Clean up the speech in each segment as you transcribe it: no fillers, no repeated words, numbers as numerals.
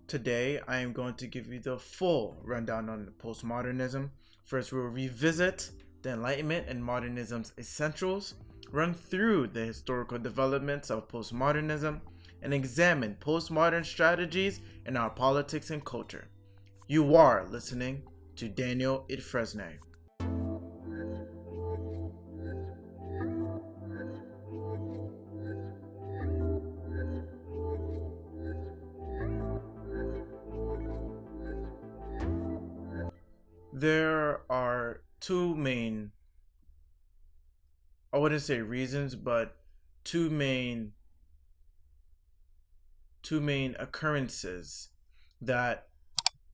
Today, I am going to give you the full rundown on postmodernism. First, we'll revisit the Enlightenment and modernism's essentials, run through the historical developments of postmodernism, and examine postmodern strategies in our politics and culture. You are listening to Daniel Idfresne. There are two main, I wouldn't say reasons, but two main occurrences that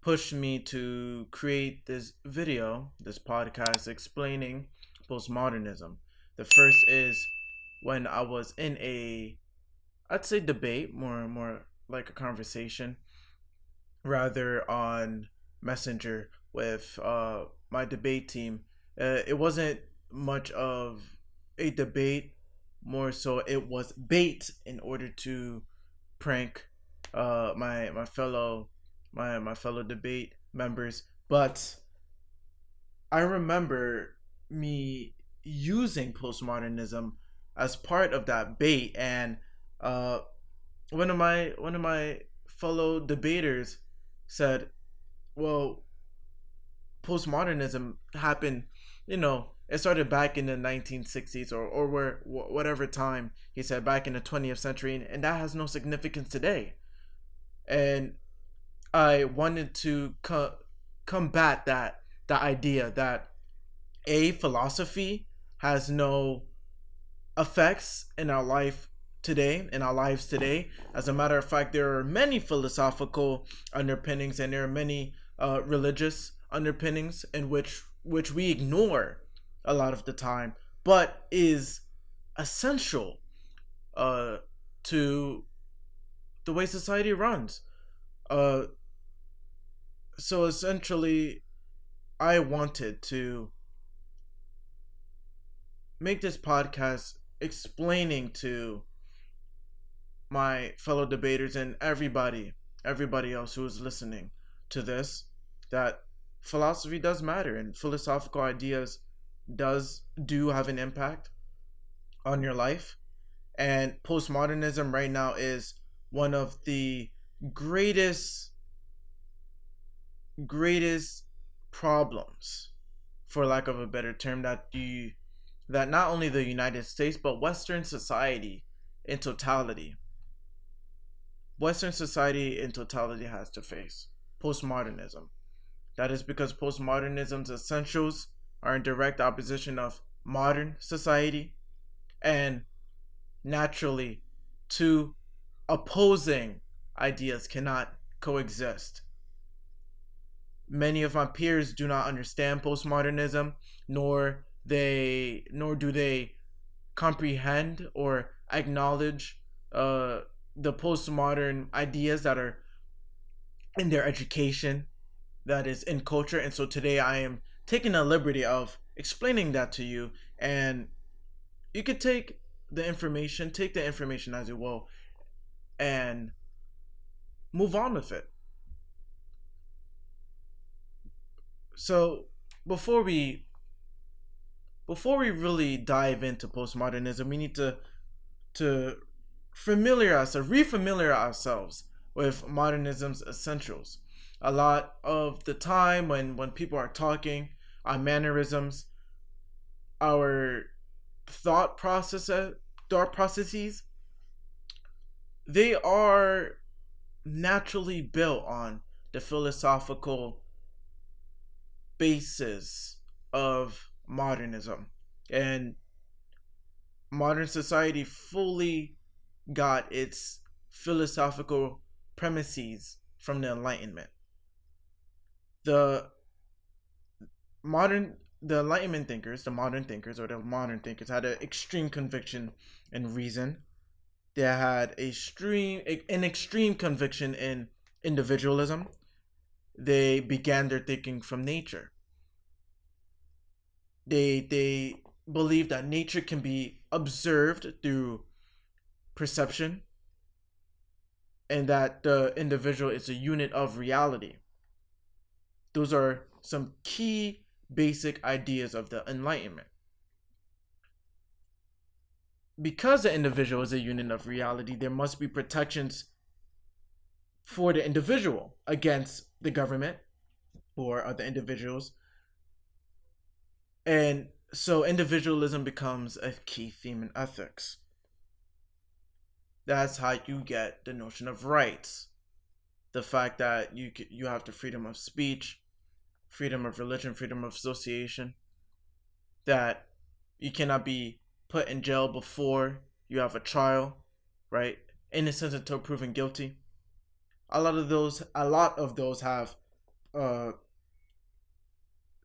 pushed me to create this video, this podcast explaining postmodernism. The first is when I was in I'd say debate, more like a conversation, rather on Messenger with my debate team. It wasn't much of a debate, more so it was bait in order to prank my fellow debate members. But I remember me using postmodernism as part of that bait, and one of my fellow debaters said, well, postmodernism happened, it started back in the 1960s or whatever time, he said, back in the 20th century, and that has no significance today. And I wanted to combat that idea that philosophy has no effects in our lives today. As a matter of fact, there are many philosophical underpinnings, and there are many religious underpinnings in which we ignore a lot of the time, but is essential to the way society runs. So essentially, I wanted to make this podcast explaining to my fellow debaters and everybody else who is listening to this, that philosophy does matter and philosophical ideas do have an impact on your life. And postmodernism right now is one of the greatest problems, for lack of a better term, that not only the United States but Western society in totality has to face. Postmodernism. That is because postmodernism's essentials are in direct opposition of modern society, and naturally, two opposing ideas cannot coexist. Many of my peers do not understand postmodernism, nor do they comprehend or acknowledge the postmodern ideas that are in their education, that is in culture. And so today I am taking the liberty of explaining that to you, and you could take the information as you will and move on with it. So before we really dive into postmodernism, we need to refamiliarize ourselves with modernism's essentials. A lot of the time when people are talking, our mannerisms, our thought processes, they are naturally built on the philosophical basis of modernism. And modern society fully got its philosophical premises from the Enlightenment. The Enlightenment thinkers, the modern thinkers had an extreme conviction in reason. They had an extreme conviction in individualism. They began their thinking from nature. They believe that nature can be observed through perception, and that the individual is a unit of reality. Those are some key basic ideas of the Enlightenment. Because the individual is a unit of reality, there must be protections for the individual against the government or other individuals. And so individualism becomes a key theme in ethics. That's how you get the notion of rights. The fact that you have the freedom of speech, freedom of religion, freedom of association, that you cannot be put in jail before you have a trial, right? Innocent until proven guilty. A lot of those have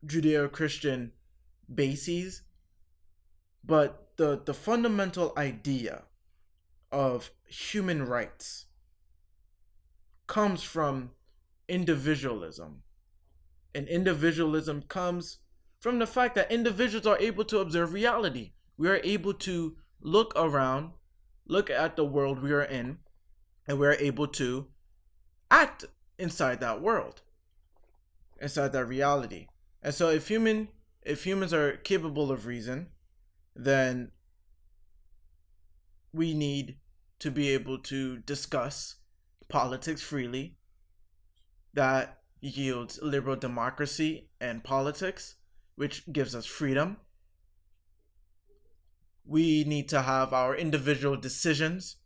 Judeo-Christian bases, but the fundamental idea of human rights comes from individualism. And individualism comes from the fact that individuals are able to observe reality. We are able to look around, look at the world we are in, and we are able to act inside that world, inside that reality. And so if humans are capable of reason, then we need to be able to discuss politics freely. That yields liberal democracy and politics, which gives us freedom. We need to have our individual decisions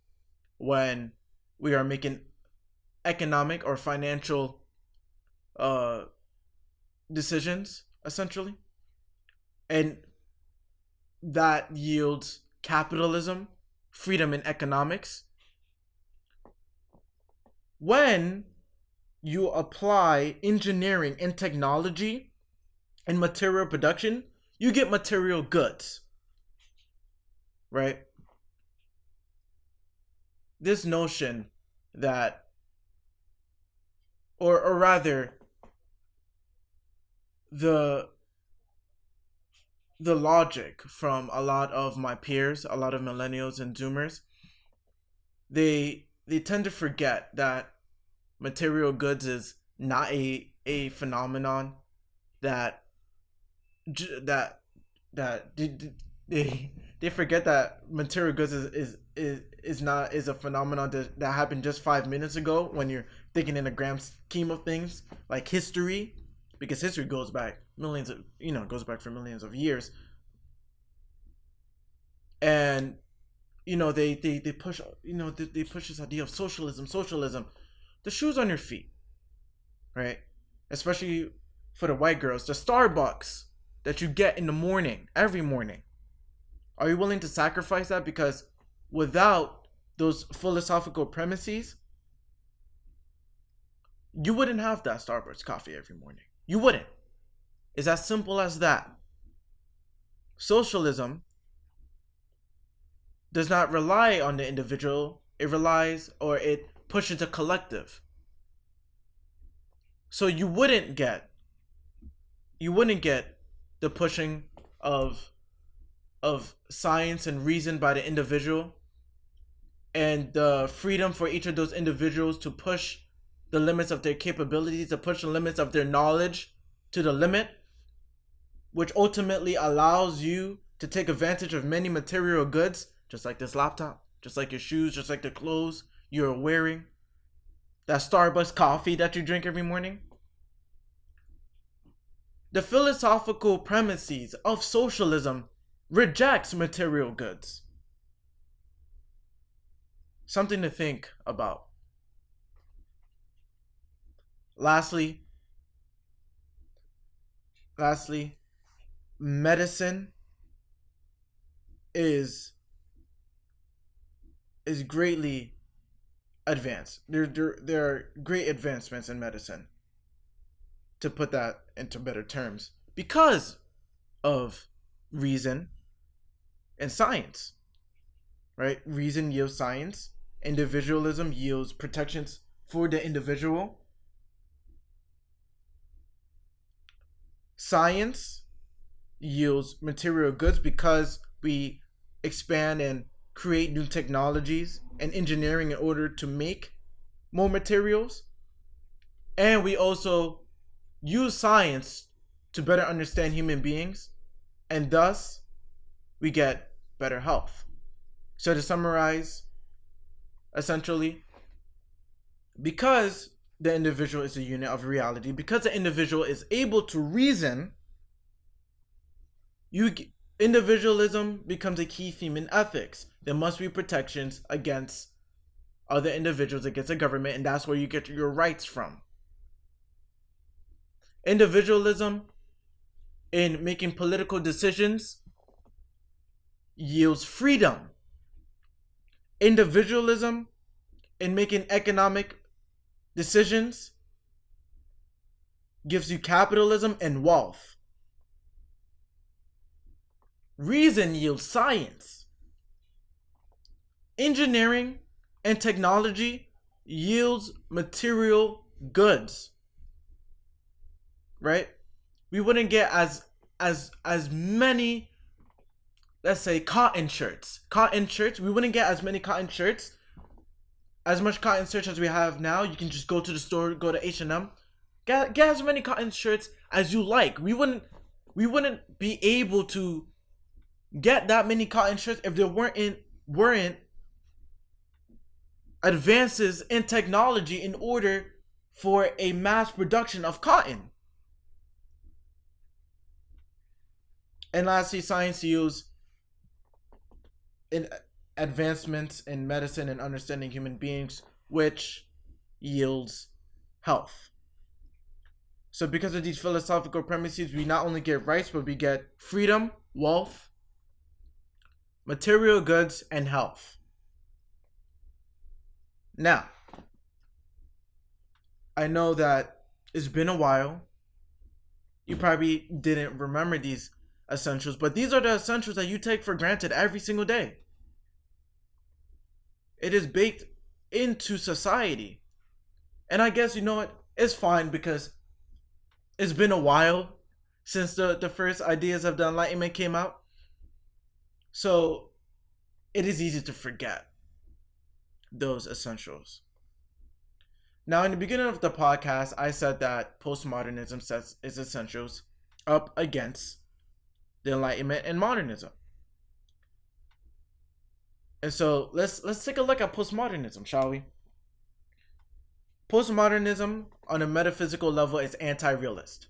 when we are making economic or financial decisions, essentially. And that yields capitalism, freedom in economics. When you apply engineering and technology and material production, you get material goods, right? This notion that, or rather, the logic from a lot of my peers, a lot of millennials and zoomers, they tend to forget that material goods is not a phenomenon that they forget that material goods is a phenomenon that happened just 5 minutes ago when you're thinking in the grand scheme of things, like history, because history goes back for millions of years. And they push they push this idea of socialism. The shoes on your feet, right? Especially for the white girls, the Starbucks that you get in the morning, every morning. Are you willing to sacrifice that? Because without those philosophical premises, you wouldn't have that Starbucks coffee every morning. You wouldn't. It's as simple as that. Socialism does not rely on the individual. It pushes a collective. So you wouldn't get the pushing of science and reason by the individual, and the freedom for each of those individuals to push the limits of their capabilities, to push the limits of their knowledge to the limit, which ultimately allows you to take advantage of many material goods, just like this laptop, just like your shoes, just like the clothes you're wearing, that Starbucks coffee that you drink every morning. The philosophical premises of socialism rejects material goods. Something to think about. Lastly, medicine is greatly advanced. There are great advancements in medicine, to put that into better terms, because of reason and science, right? Reason yields science. Individualism yields protections for the individual. Science yields material goods because we expand and create new technologies and engineering in order to make more materials, and we also use science to better understand human beings, and thus we get better health. So to summarize, essentially, because the individual is a unit of reality, because the individual is able to reason, individualism becomes a key theme in ethics. There must be protections against other individuals, against the government, and that's where you get your rights from. Individualism in making political decisions yields freedom. Individualism in making economic decisions gives you capitalism and wealth. Reason yields science. Engineering and technology yields material goods. Right? We wouldn't get as many, let's say, cotton shirts. We wouldn't get as many cotton shirts, as much cotton shirts as we have now. You can just go to the store, go to H&M, get as many cotton shirts as you like. We wouldn't be able to get that many cotton shirts if there weren't advances in technology in order for a mass production of cotton. And lastly, science yields in advancements in medicine and understanding human beings, which yields health. So because of these philosophical premises, we not only get rights, but we get freedom, wealth, material goods, and health. Now, I know that it's been a while. You probably didn't remember these essentials, but these are the essentials that you take for granted every single day. It is baked into society. And I guess, you know what, it's fine because it's been a while since the first ideas of the Enlightenment came out. So it is easy to forget those essentials. Now, in the beginning of the podcast, I said that postmodernism sets its essentials up against the Enlightenment and modernism. And so let's take a look at postmodernism, shall we? Postmodernism on a metaphysical level is anti-realist.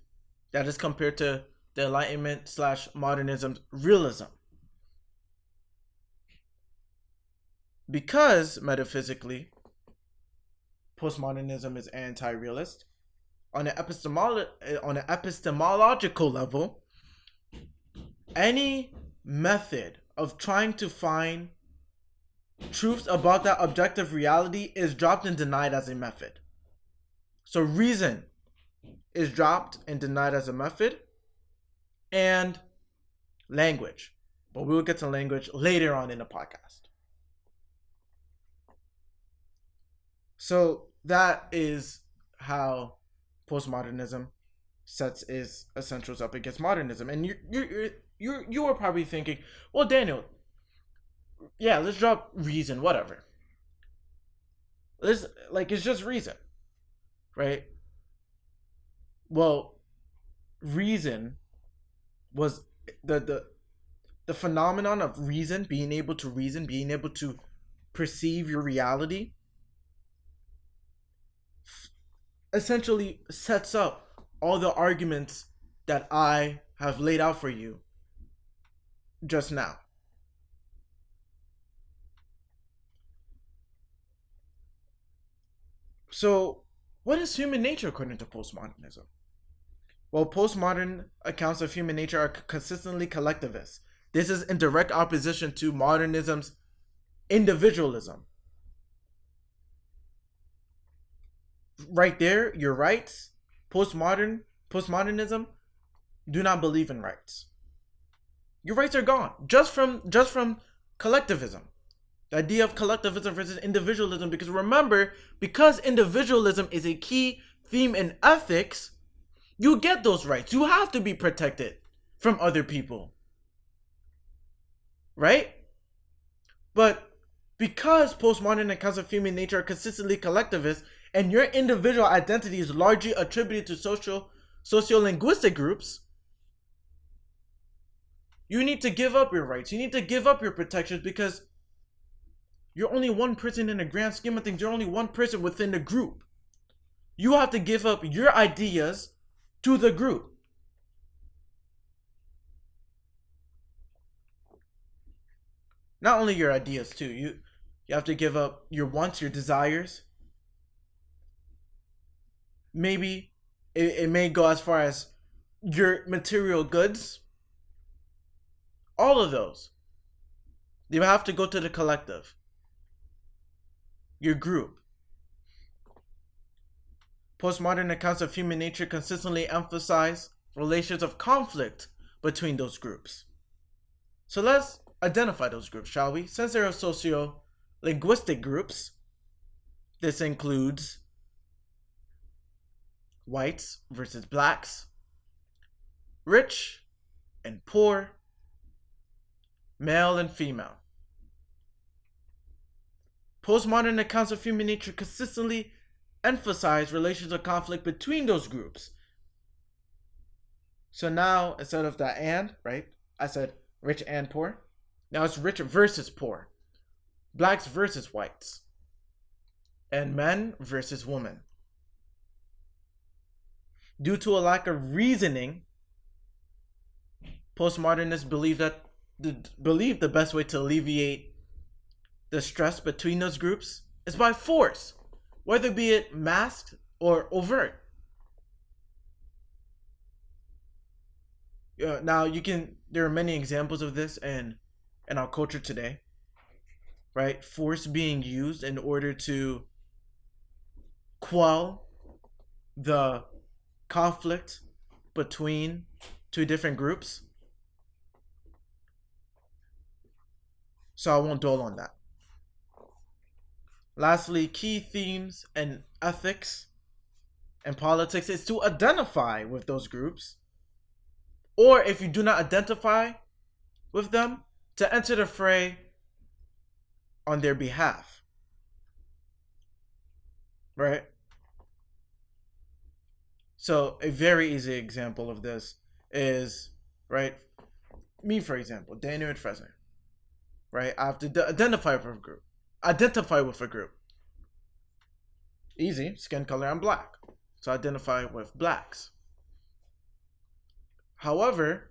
That is compared to the Enlightenment / modernism's realism. Because metaphysically, postmodernism is anti-realist, on an epistemological level, any method of trying to find truths about that objective reality is dropped and denied as a method. So reason is dropped and denied as a method, and language. But we will get to language later on in the podcast. So that is how postmodernism sets its essentials up against modernism. And you were probably thinking, well, Daniel, yeah, let's drop reason, whatever. It's just reason, right? Well, reason was the phenomenon of reason, being able to reason, being able to perceive your reality, essentially sets up all the arguments that I have laid out for you just now. So, what is human nature according to postmodernism? Well, postmodern accounts of human nature are consistently collectivist. This is in direct opposition to modernism's individualism. Right there, your rights, postmodernism do not believe in rights. Your rights are gone just from collectivism. The idea of collectivism versus individualism, because remember, because individualism is a key theme in ethics, you get those rights. You have to be protected from other people. Right? But because postmodern accounts of human nature are consistently collectivist, and your individual identity is largely attributed to sociolinguistic groups, you need to give up your rights. You need to give up your protections, because you're only one person in the grand scheme of things. You're only one person within the group. You have to give up your ideas to the group. Not only your ideas too. You have to give up your wants, your desires. Maybe it may go as far as your material goods. All of those. You have to go to the collective. Your group. Postmodern accounts of human nature consistently emphasize relations of conflict between those groups. So let's identify those groups, shall we? Since there are socio-linguistic groups, this includes whites versus blacks, rich and poor, male and female. Postmodern accounts of human nature consistently emphasize relations of conflict between those groups. So now, instead of that and, right, I said rich and poor. Now it's rich versus poor. Blacks versus whites. And men versus women. Due to a lack of reasoning, postmodernists believe the best way to alleviate the stress between those groups is by force, whether be it masked or overt. Now there are many examples of this in our culture today, right? Force being used in order to quell the conflict between two different groups. So I won't dwell on that. Lastly, key themes in ethics and politics is to identify with those groups, or if you do not identify with them, to enter the fray on their behalf. Right? So a very easy example of this is, right, me for example, Daniel Idfresne, right? I have to identify with a group. Easy, skin color, I'm black. So I identify with blacks. However,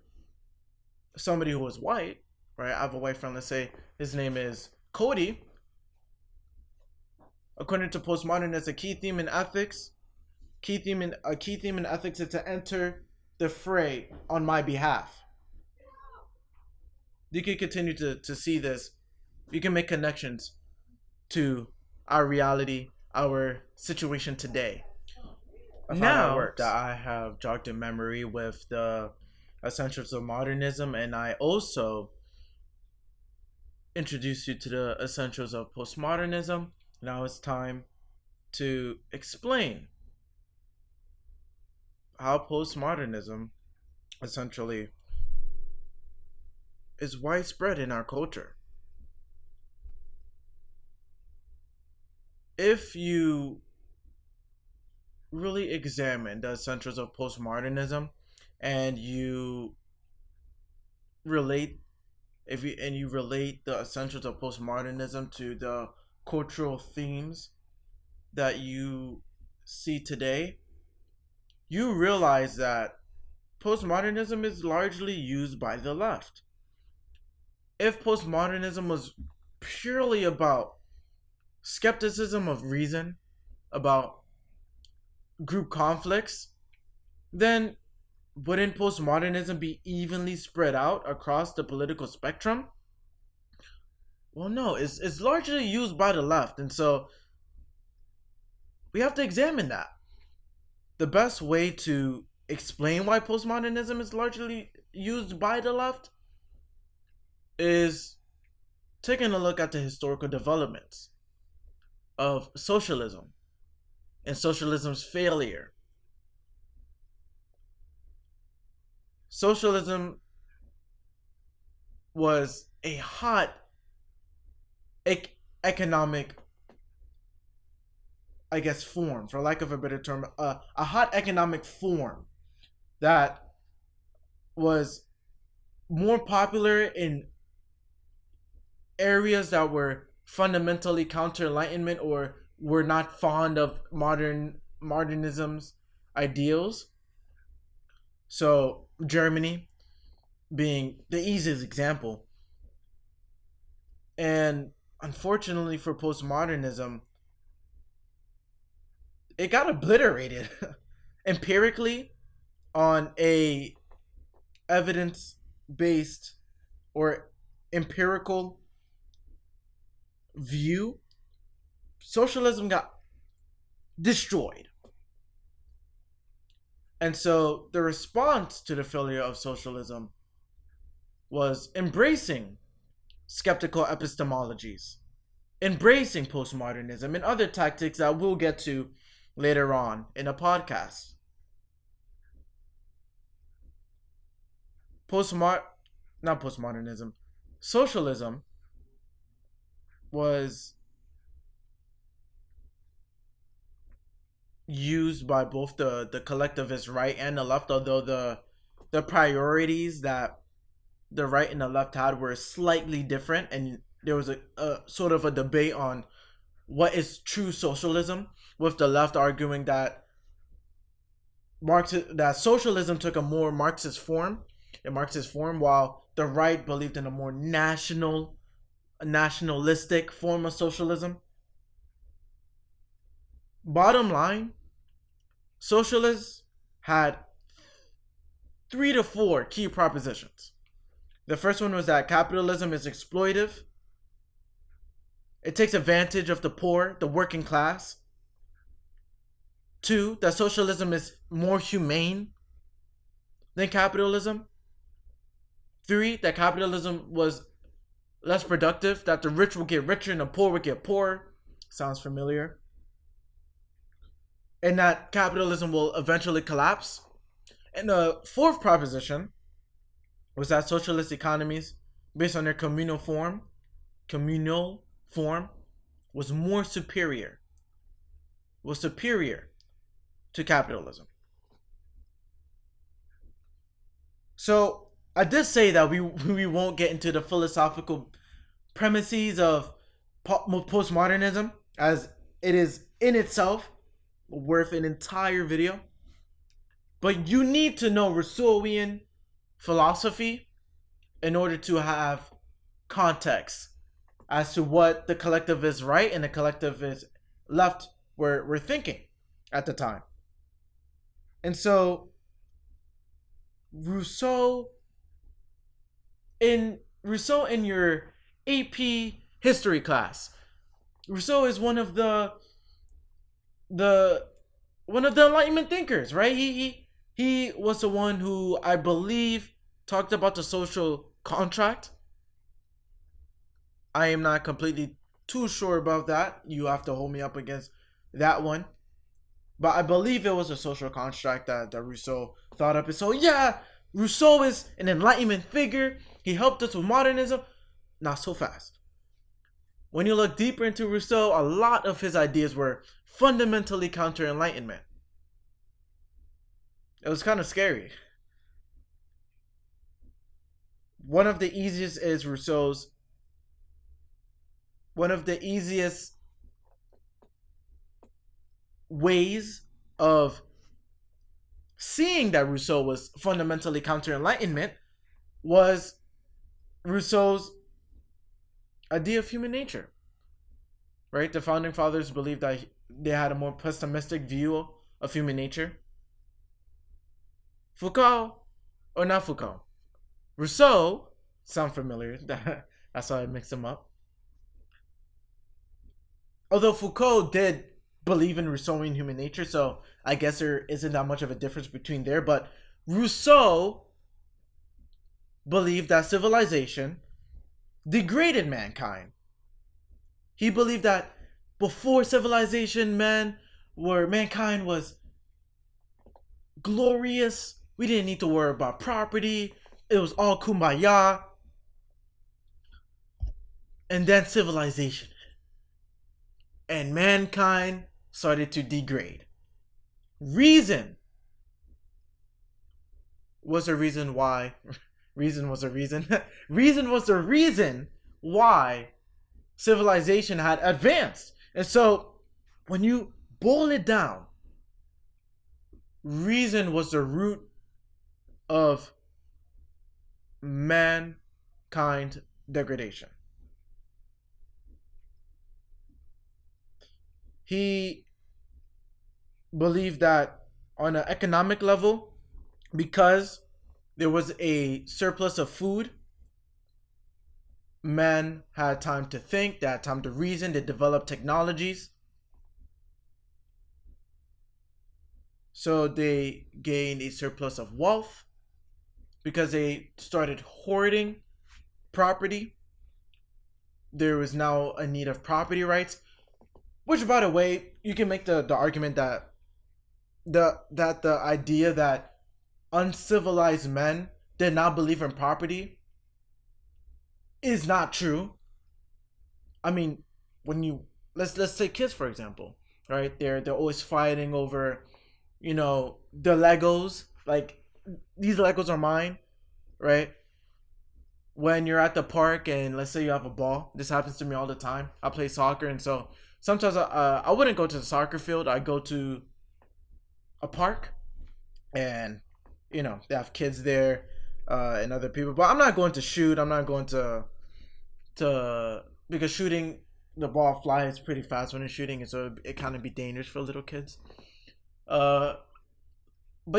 somebody who is white, right? I have a white friend, let's say his name is Cody. According to postmodernists, a key theme in ethics is to enter the fray on my behalf. You can continue to see this. You can make connections to our reality, our situation today. Now that I have jogged in memory with the essentials of modernism, and I also introduced you to the essentials of postmodernism, now it's time to explain how postmodernism essentially is widespread in our culture. If you really examine the essentials of postmodernism and you relate the essentials of postmodernism to the cultural themes that you see today, you realize that postmodernism is largely used by the left. If postmodernism was purely about skepticism of reason, about group conflicts, then wouldn't postmodernism be evenly spread out across the political spectrum? Well, no, it's largely used by the left, and so we have to examine that. The best way to explain why postmodernism is largely used by the left is taking a look at the historical developments of socialism and socialism's failure. Socialism was a hot economic I guess, form, for lack of a better term, a hot economic form that was more popular in areas that were fundamentally counter Enlightenment or were not fond of modernism's ideals. So Germany being the easiest example. And unfortunately for postmodernism, it got obliterated empirically on a evidence-based or empirical view. Socialism got destroyed. And so the response to the failure of socialism was embracing skeptical epistemologies, embracing postmodernism, and other tactics that we'll get to later on in a podcast. Socialism was used by both the collectivist right and the left, although the priorities that the right and the left had were slightly different, and there was a sort of a debate on what is true socialism, with the left arguing that that socialism took a more Marxist form, while the right believed in a more nationalistic form of socialism. Bottom line, socialists had 3 to 4 key propositions. The first one was that capitalism is exploitive. It takes advantage of the poor, the working class. 2, that socialism is more humane than capitalism. 3, that capitalism was less productive, that the rich will get richer and the poor will get poorer. Sounds familiar. And that capitalism will eventually collapse. And the 4th proposition was that socialist economies, based on their communal form, was more superior. To capitalism. So I did say that we won't get into the philosophical premises of postmodernism, as it is in itself worth an entire video. But you need to know Rousseauian philosophy in order to have context as to what the collectivist right and the collectivist left were thinking at the time. And so Rousseau in your AP history class, Rousseau is one of the Enlightenment thinkers, right? He was the one who, I believe, talked about the social contract. I am not completely too sure about that. You have to hold me up against that one. But I believe it was a social contract that Rousseau thought up. And so, yeah, Rousseau is an Enlightenment figure. He helped us with modernism. Not so fast. When you look deeper into Rousseau, a lot of his ideas were fundamentally counter-Enlightenment. It was kind of scary. One of the easiest ways of seeing that Rousseau was fundamentally counter-Enlightenment was Rousseau's idea of human nature. Right? The founding fathers believed that they had a more pessimistic view of human nature. Rousseau, sound familiar? That's why I mixed them up. Although Foucault did believe in Rousseauian human nature, so I guess there isn't that much of a difference between there. But Rousseau believed that civilization degraded mankind. He believed that before civilization, mankind was glorious. We didn't need to worry about property. It was all kumbaya. And then civilization. And mankind started to degrade. Reason was the reason why. Reason was the reason. Reason was the reason why civilization had advanced. And so, when you boil it down, reason was the root of mankind degradation. He believed that on an economic level, because there was a surplus of food, men had time to think, they had time to reason, they developed technologies. So they gained a surplus of wealth because they started hoarding property. There was now a need of property rights, which, by the way, you can make the argument that the idea that uncivilized men did not believe in property is not true. I mean, when you let's take kids for example, right? They're always fighting over, the Legos. Like, these Legos are mine, right? When you're at the park and let's say you have a ball, this happens to me all the time. I play soccer, and so sometimes I wouldn't go to the soccer field. I go to a park, and they have kids there and other people. But I'm not going to shoot. I'm not going to because shooting, the ball flies pretty fast when it's shooting, and so it kind of be dangerous for little kids. But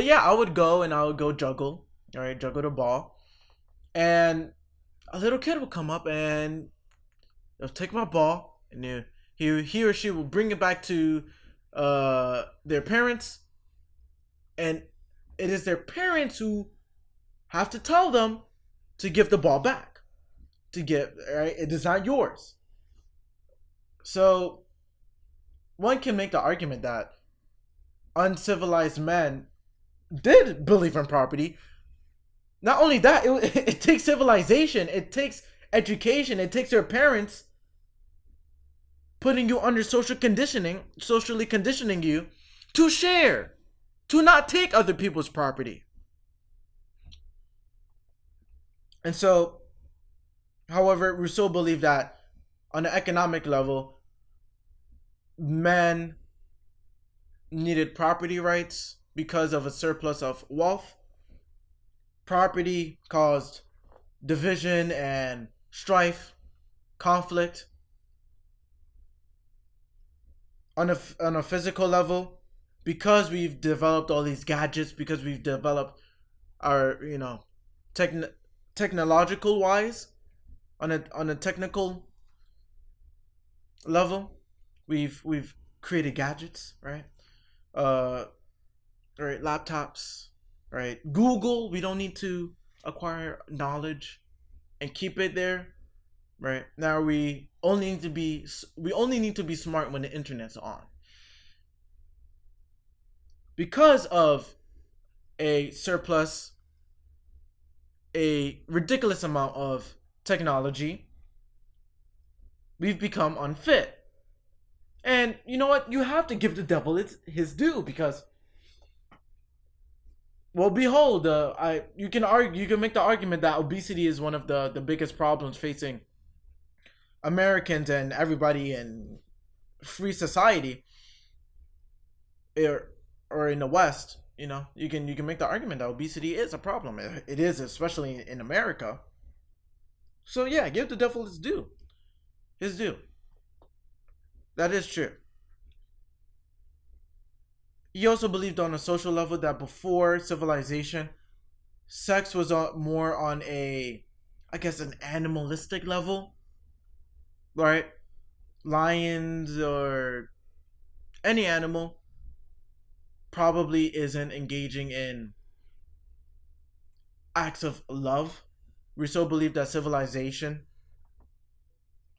yeah, I would go juggle, all right, juggle the ball, and a little kid will come up and they'll take my ball, and he or she will bring it back to their parents, and it is their parents who have to tell them to give the ball back. Right? It is not yours. So one can make the argument that uncivilized men did believe in property. Not only that, it takes civilization, it takes education, it takes your parents putting you under socially conditioning you to share, to not take other people's property. And so, however, Rousseau believed that on an economic level, men needed property rights because of a surplus of wealth. Property caused division and strife, conflict. On a physical level, because we've developed all these gadgets, because we've developed our technological wise, on a technical level, we've created gadgets, right? Right, laptops, right? Google, we don't need to acquire knowledge and keep it there, right? Now we only need to be smart when the internet's on. Because of a surplus, a ridiculous amount of technology, we've become unfit. And you know what? You have to give the devil his due, because, well, behold, you can make the argument that obesity is one of the biggest problems facing Americans and everybody in free society, or in the West. You can make the argument that obesity is a problem. It is, especially in America. So yeah, give the devil his due. His due. That is true. He also believed on a social level that before civilization, sex was more on an animalistic level, right? Lions or any animal probably isn't engaging in acts of love. Rousseau believed that civilization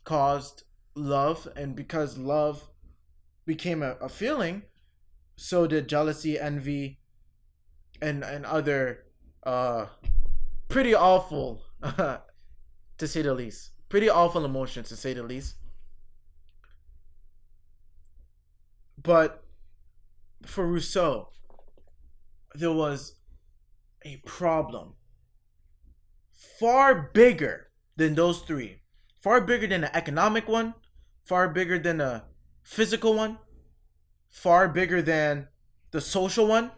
caused love, and because love became a feeling, so did jealousy, envy, and other pretty awful to say the least, pretty awful emotions to say the least. But for Rousseau, there was a problem far bigger than those three, far bigger than the economic one, far bigger than the physical one, far bigger than the social one,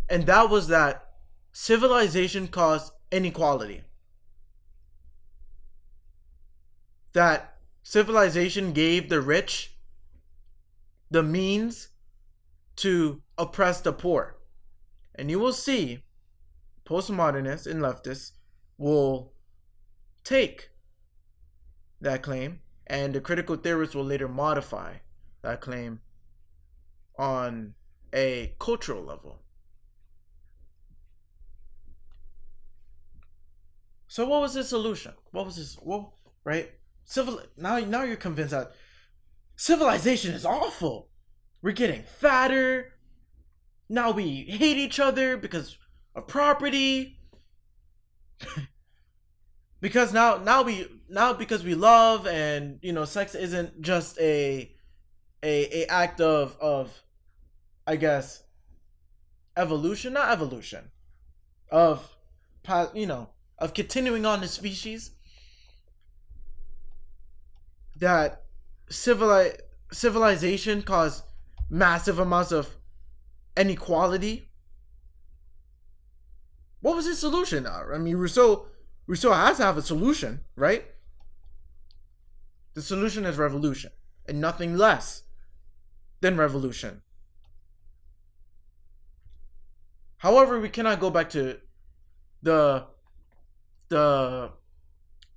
and that was that civilization caused inequality. That civilization gave the rich the means to oppress the poor. And you will see postmodernists and leftists will take that claim, and the critical theorists will later modify that claim on a cultural level. So what was the solution? What was this? Well, right? Now you're convinced that civilization is awful. We're getting fatter. Now we hate each other because of property. Because now because we love, and sex isn't just a act of I guess evolution, not evolution, of of continuing on the species. That civilization caused massive amounts of inequality. What was his solution? I mean, Rousseau has to have a solution, right? The solution is revolution, and nothing less than revolution. However, we cannot go back to the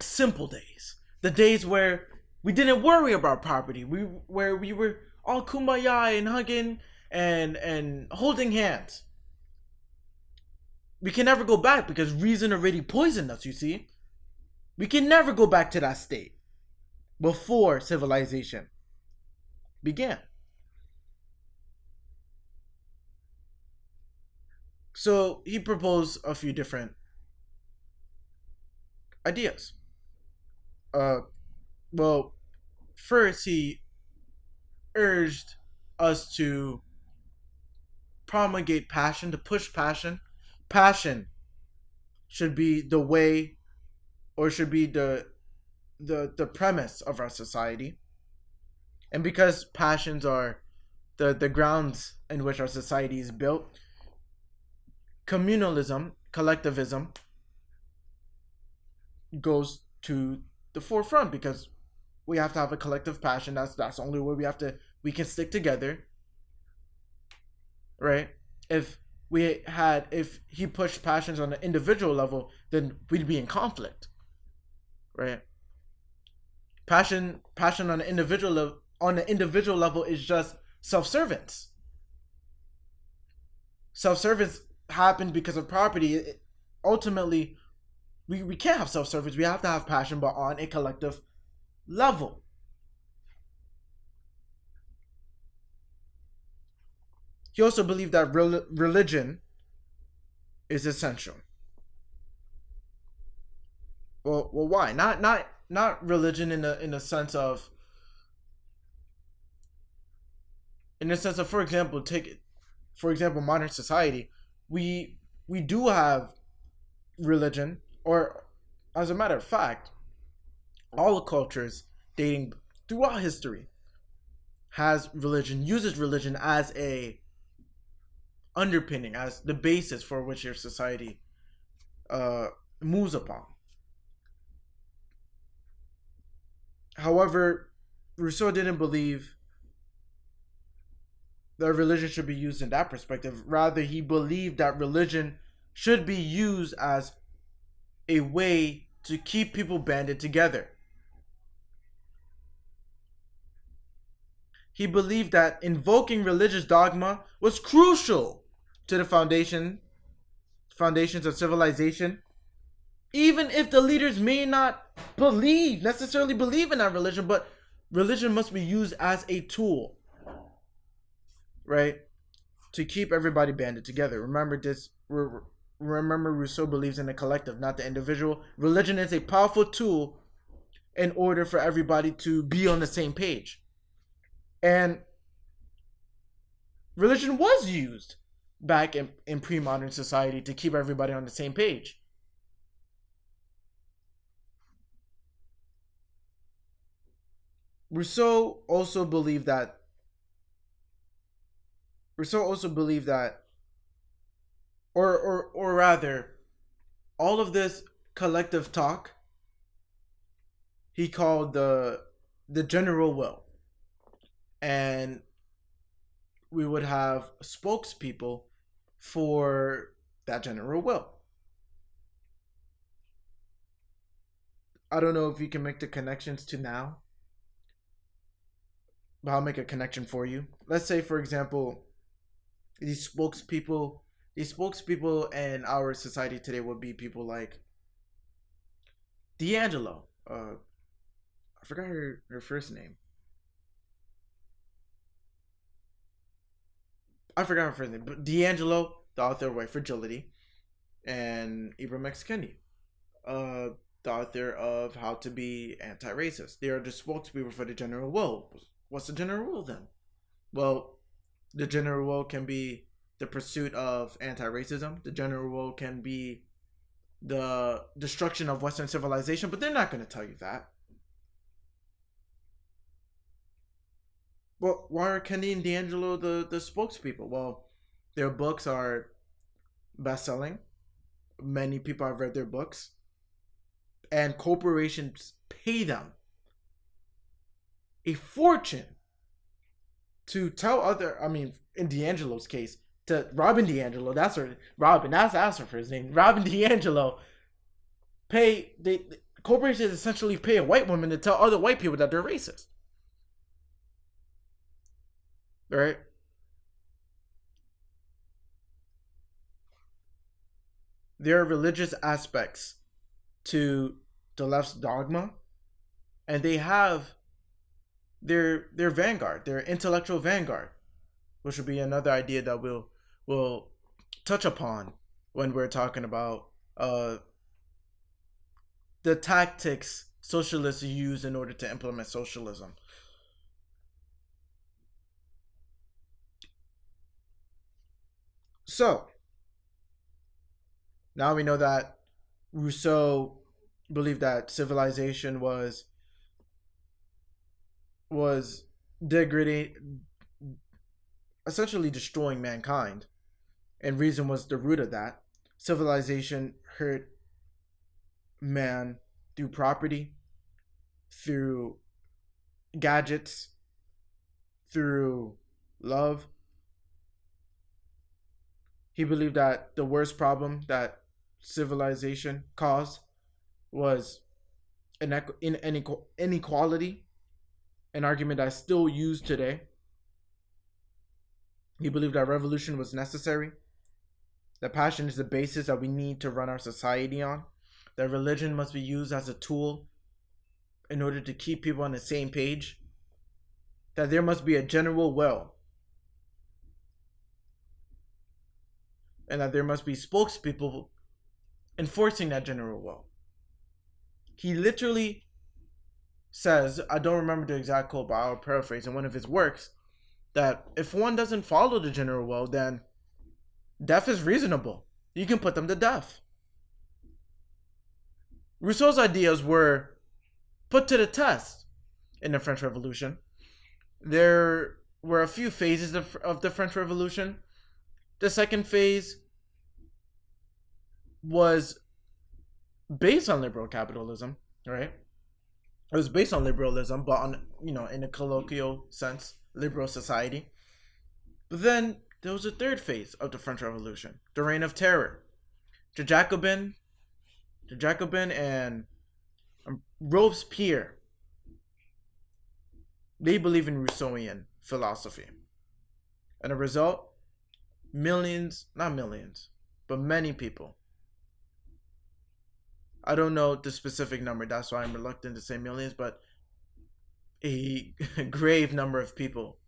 simple days, the days where we didn't worry about property, where we were all kumbaya and hugging and holding hands. We can never go back because reason already poisoned us, you see. We can never go back to that state before civilization began. So he proposed a few different ideas. Well, first he urged us to promulgate passion, to push passion. Passion should be the way, or should be the premise of our society. And because passions are the grounds in which our society is built, communalism, collectivism goes to the forefront, because we have to have a collective passion. That's the only way we can stick together, right? If he pushed passions on an individual level, then we'd be in conflict, right? Passion on an individual level is just self-service. Self-service happened because of property. Ultimately, we can't have self-service. We have to have passion, but on a collective level. He also believed that religion is essential. Well, why? Not religion in a sense of, for example, modern society. We do have religion, or as a matter of fact, all cultures dating throughout history uses religion as a underpinning, as the basis for which your society moves upon. However, Rousseau didn't believe that religion should be used in that perspective. Rather, he believed that religion should be used as a way to keep people banded together. He believed that invoking religious dogma was crucial to the foundations of civilization, even if the leaders may not necessarily believe in that religion, but religion must be used as a tool, right, to keep everybody banded together. Remember this. Remember, Rousseau believes in the collective, not the individual. Religion is a powerful tool in order for everybody to be on the same page. And religion was used back in pre-modern society to keep everybody on the same page. Rousseau also believed that or rather, all of this collective talk he called the general will, and we would have spokespeople for that general will. I don't know if you can make the connections to now, but I'll make a connection for you. Let's say, for example, these spokespeople in our society today would be people like D'Angelo. I forgot her first name. But D'Angelo, the author of White Fragility, and Ibram X. Kendi, the author of How to Be Anti-Racist. They are the spokespeople for the general will. What's the general will then? Well, the general will can be the pursuit of anti-racism. The general will can be the destruction of Western civilization, but they're not going to tell you that. Well, why are Kendi and D'Angelo the spokespeople? Well, their books are best-selling. Many people have read their books. And corporations pay them a fortune to tell in D'Angelo's case, to Robin DiAngelo, that's her first name. Robin DiAngelo, corporations essentially pay a white woman to tell other white people that they're racist. Right? There are religious aspects to the left's dogma, and they have their vanguard, their intellectual vanguard, which would be another idea that we'll touch upon when we're talking about the tactics socialists use in order to implement socialism. So, now we know that Rousseau believed that civilization was degrading, essentially destroying mankind, and reason was the root of that. Civilization hurt man through property, through gadgets, through love. He believed that the worst problem that civilization caused was inequality, an argument that's still used today. He believed that revolution was necessary, that passion is the basis that we need to run our society on, that religion must be used as a tool in order to keep people on the same page, that there must be a general will, and that there must be spokespeople enforcing that general will. He literally says, I don't remember the exact quote, but I'll paraphrase in one of his works, that if one doesn't follow the general will, then death is reasonable. You can put them to death. Rousseau's ideas were put to the test in the French Revolution. There were a few phases of the French Revolution. The second phase was based on liberal capitalism, right? It was based on liberalism, but on, in a colloquial sense, liberal society. But then there was a third phase of the French Revolution, the Reign of Terror. The Jacobin and Robespierre, they believe in Rousseauian philosophy. And the result, millions, not millions, but many people. I don't know the specific number, that's why I'm reluctant to say millions, but a grave number of people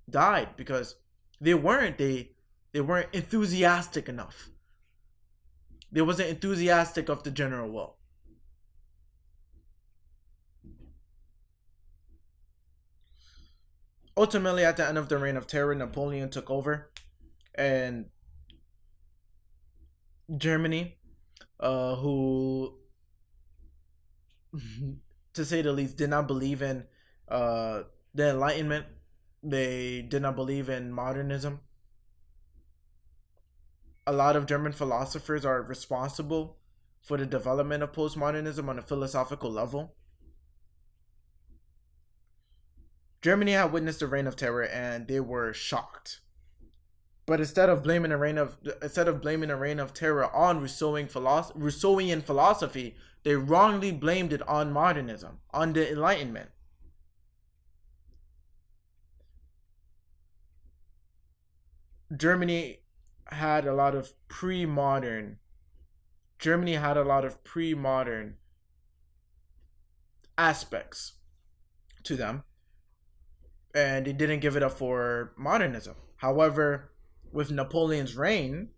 died because they weren't enthusiastic enough. They wasn't enthusiastic of the general will. Ultimately, at the end of the Reign of Terror, Napoleon took over, and Germany, who, to say the least, did not believe in the Enlightenment. They did not believe in modernism. A lot of German philosophers are responsible for the development of postmodernism on a philosophical level. Germany had witnessed the Reign of Terror, and they were shocked. But instead of blaming the reign of terror on Rousseauian philosophy, they wrongly blamed it on modernism, on the Enlightenment. Germany had a lot of pre-modern aspects to them, and they didn't give it up for modernism. However, with Napoleon's reign,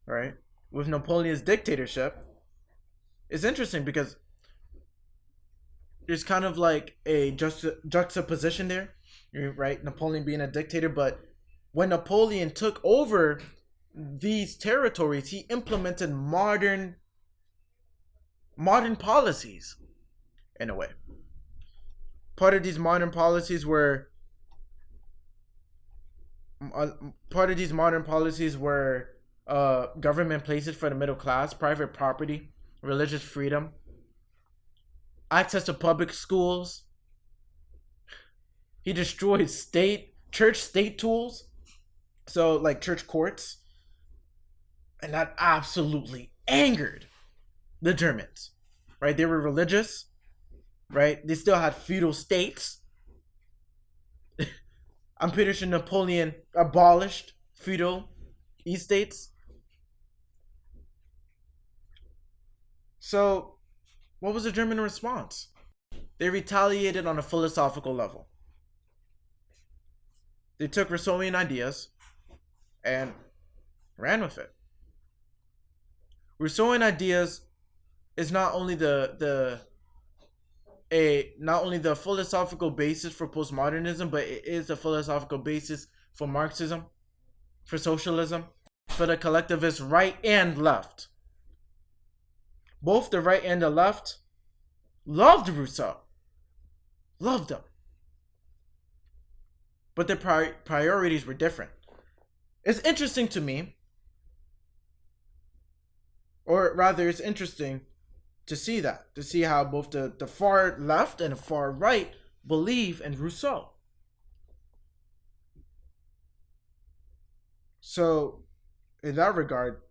right, with Napoleon's dictatorship, it's interesting because there's kind of like a juxtaposition there, right? Napoleon being a dictator, but when Napoleon took over these territories, he implemented modern policies in a way. Part of these modern policies were government places for the middle class, private property, religious freedom, access to public schools. He destroyed church state tools, so like church courts, and that absolutely angered the Germans, right? They were religious, right? They still had feudal states. I'm pretty sure Napoleon abolished feudal estates. So, what was the German response? They retaliated on a philosophical level. They took Rousseauian ideas and ran with it. Rousseauian ideas is not only the philosophical basis for postmodernism, but it is the philosophical basis for Marxism, for socialism, for the collectivists right and left. Both the right and the left loved Rousseau. Loved him. But their priorities were different. It's interesting to me, or rather it's interesting to see how both the far left and the far right believe in Rousseau. So, in that regard,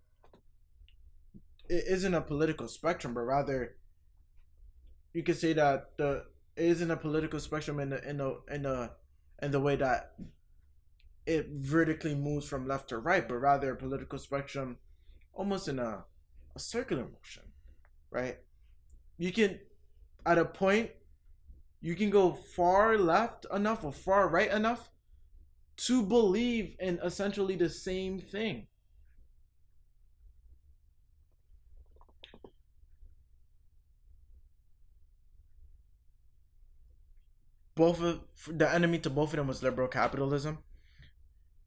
it isn't a political spectrum, but rather you could say that it isn't a political spectrum in the way that it vertically moves from left to right, but rather a political spectrum almost in a circular motion, right? You can, at a point, you can go far left enough or far right enough to believe in essentially the same thing. The enemy to both of them was liberal capitalism.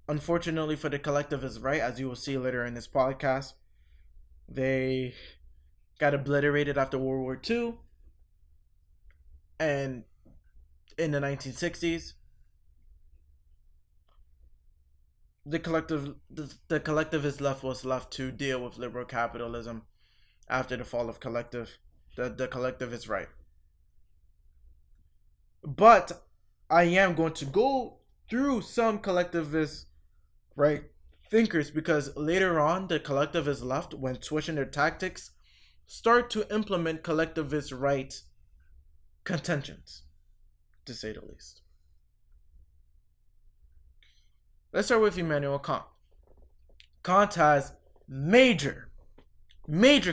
Unfortunately for the collectivists, right, as you will see later in this podcast, they got obliterated after World War II, and in the 1960s, the collectivist left was left to deal with liberal capitalism after the fall of the collectivist right. But I am going to go through some collectivist right thinkers, because later on the collectivist left, when switching their tactics, start to implement collectivist right contentions, to say the least. Let's start with Immanuel Kant. Kant has major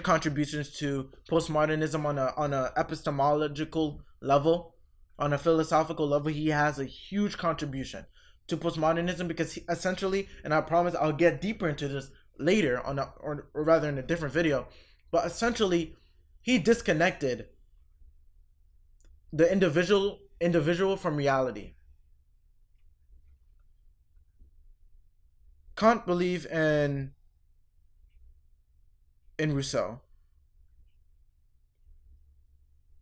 contributions to postmodernism on a epistemological level, on a philosophical level. He has a huge contribution to postmodernism because he essentially, and I promise I'll get deeper into this later or rather in a different video, but essentially he disconnected the individual from reality. Kant believed in Rousseau.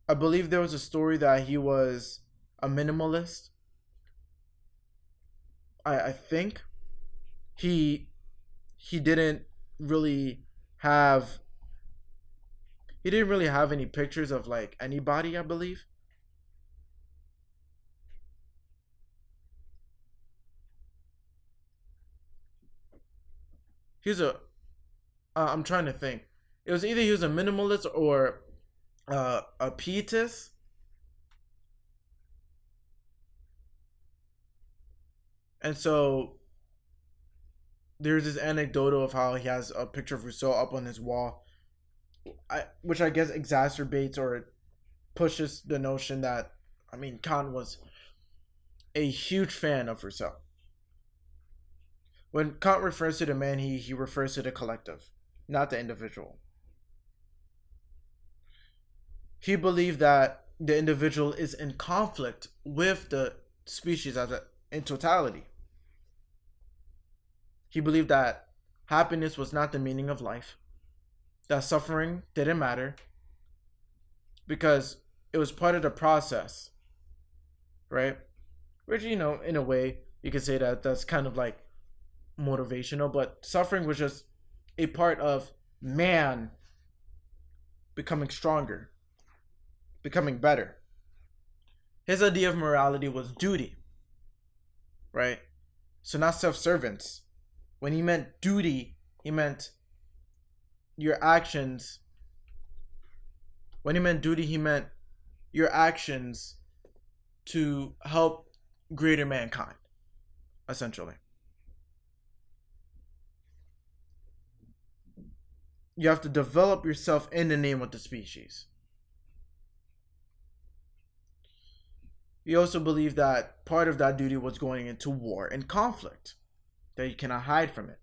I believe there was a story that he was a minimalist. I think he he didn't really have he didn't really have any pictures of like anybody, I believe. He's a I'm trying to think. It was either he was a minimalist or a pietist. And so there's this anecdotal of how he has a picture of Rousseau up on his wall, which I guess exacerbates or pushes the notion that, I mean, Kant was a huge fan of Rousseau. When Kant refers to the man, he refers to the collective, not the individual. He believed that the individual is in conflict with the species in totality. He believed that happiness was not the meaning of life, that suffering didn't matter because it was part of the process, right? Which, in a way, you could say that that's kind of like motivational, but suffering was just a part of man becoming stronger, becoming better. His idea of morality was duty, right? So not self-servants. When he meant duty, he meant your actions. When he meant duty, he meant your actions to help greater mankind, essentially. You have to develop yourself in the name of the species. He also believed that part of that duty was going into war and conflict, that you cannot hide from it.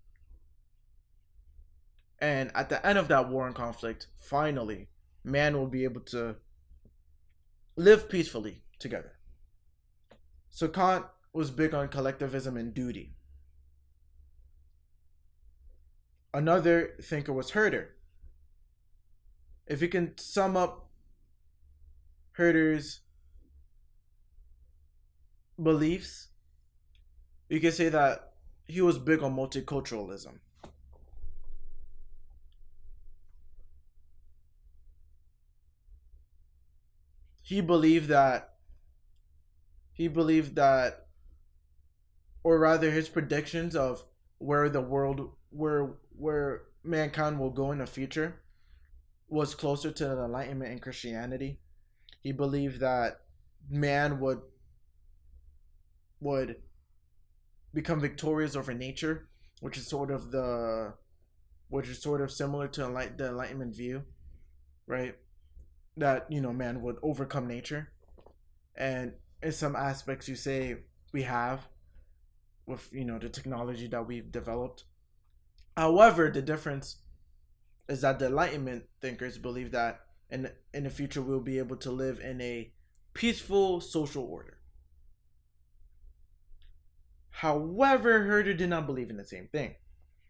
And at the end of that war and conflict, finally, man will be able to live peacefully together. So Kant was big on collectivism and duty. Another thinker was Herder. If you can sum up Herder's beliefs, you can say that he was big on multiculturalism. He believed that, or rather his predictions of where the world where mankind will go in the future was closer to the Enlightenment and Christianity. He believed that man would become victorious over nature, which is sort of similar to the Enlightenment view, right? That man would overcome nature, and in some aspects you say we have with the technology that we've developed. However, the difference is that the Enlightenment thinkers believe that in the future we'll be able to live in a peaceful social order. However, Herder did not believe in the same thing.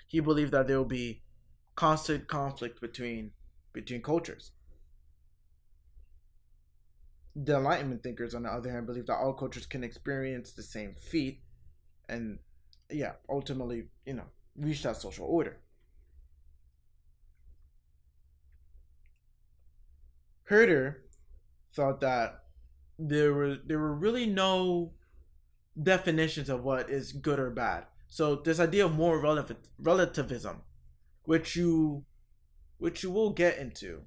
He believed that there will be constant conflict between cultures. The Enlightenment thinkers, on the other hand, believe that all cultures can experience the same feat and, ultimately, reach that social order. Herder thought that there were really no definitions of what is good or bad. So this idea of moral relativism, which you will get into,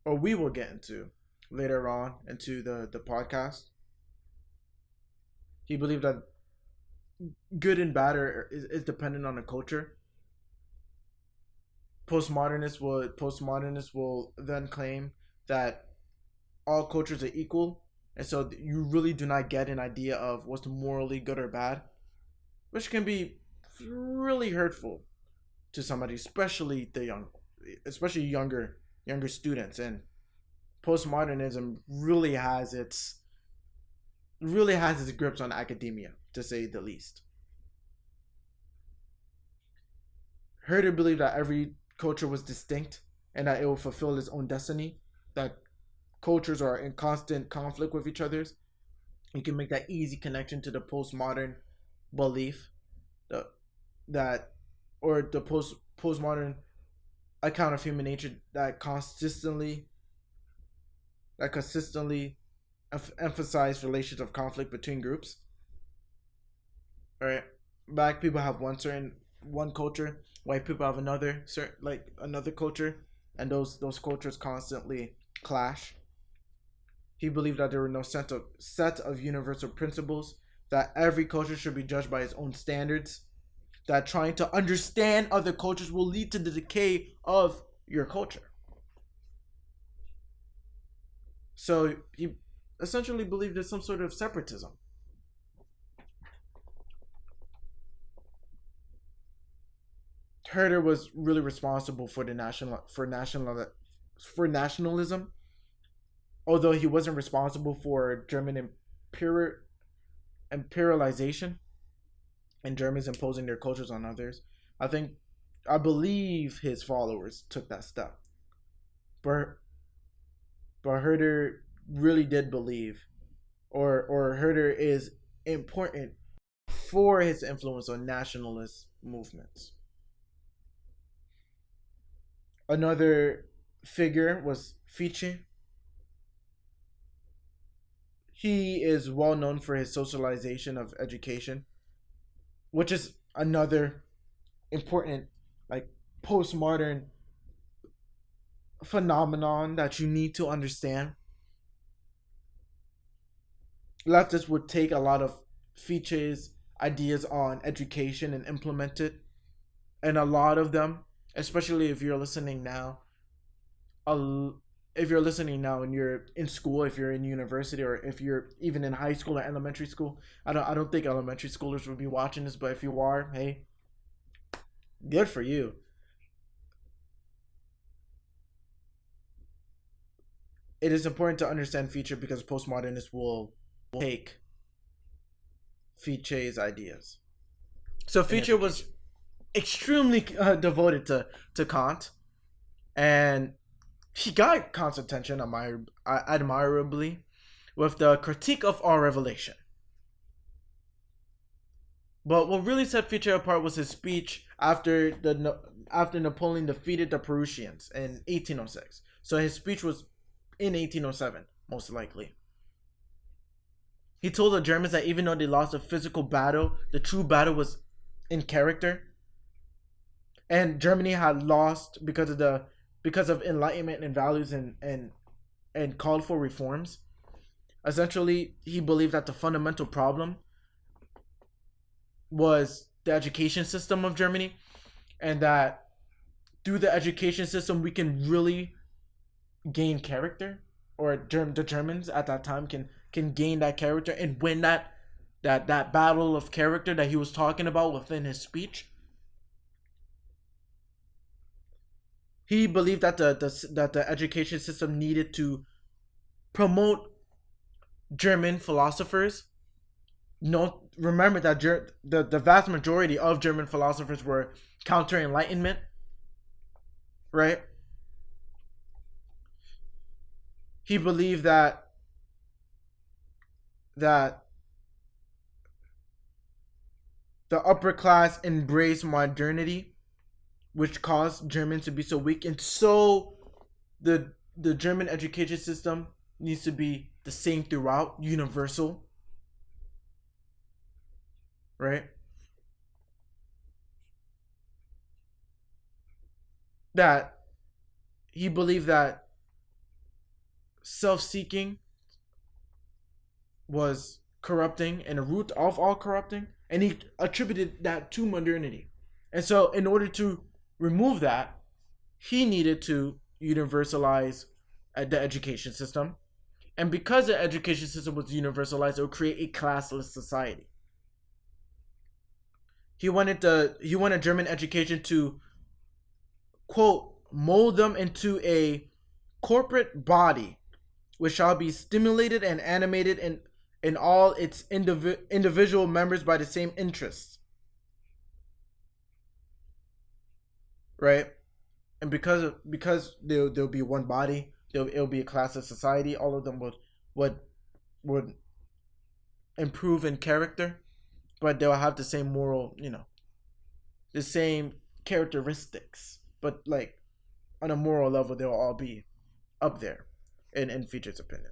or we will get into later on into the podcast. He believed that good and bad is dependent on the culture. Postmodernists will then claim that all cultures are equal, and so you really do not get an idea of what's morally good or bad, which can be really hurtful to somebody, especially younger students. And postmodernism really has its grips on academia, to say the least. Herder believed that every culture was distinct and that it will fulfill its own destiny, that cultures are in constant conflict with each other. You can make that easy connection to the postmodern belief that or the postmodern account of human nature that consistently emphasize relations of conflict between groups. All right, black people have one culture, white people have another culture, and those cultures constantly clash. He believed that there were no set of universal principles, that every culture should be judged by its own standards, that trying to understand other cultures will lead to the decay of your culture. So he essentially believed in some sort of separatism. Herder was really responsible for nationalism, although he wasn't responsible for German imperialization and Germans imposing their cultures on others. I believe his followers took that step, but Herder really did believe, or Herder is important for his influence on nationalist movements. Another figure was Fichte. He is well known for his socialization of education, which is another important postmodern phenomenon that you need to understand. Leftists would take a lot of Fichte's ideas on education and implement it, and a lot of them, especially if you're listening now, if you're listening now and you're in school, if you're in university, or if you're even in high school or elementary school. I don't think elementary schoolers would be watching this, but if you are, hey, good for you. It is important to understand Fichte because postmodernists will take Fichte's ideas. So Fichte was extremely devoted to Kant, and he got Kant's attention admirably with the Critique of All Revelation. But what really set Fichte apart was his speech after Napoleon defeated the Prussians in 1806. So his speech was in 1807, most likely. He told the Germans that even though they lost a physical battle, the true battle was in character. And Germany had lost because of Enlightenment and values and called for reforms. Essentially, he believed that the fundamental problem was the education system of Germany, and that through the education system we can really gain character, or the Germans at that time can gain that character and win that battle of character that he was talking about within his speech. He believed that the education system needed to promote German philosophers. Remember that the vast majority of German philosophers were counter Enlightenment, right? He believed that the upper class embraced modernity, which caused Germans to be so weak, and so the German education system needs to be the same throughout, universal, right? That he believed that self-seeking was corrupting and the root of all corrupting, and he attributed that to modernity. And so in order to remove that, he needed to universalize the education system. And because the education system was universalized, it would create a classless society. He wanted German education to, quote, mold them into a corporate body which shall be stimulated and animated in all its individual members by the same interests. right? And because there'll be one body, it'll be a classless society. All of them would would improve in character, but they'll have the same moral, the same characteristics, but like on a moral level, they'll all be up there, in Fichte's opinion.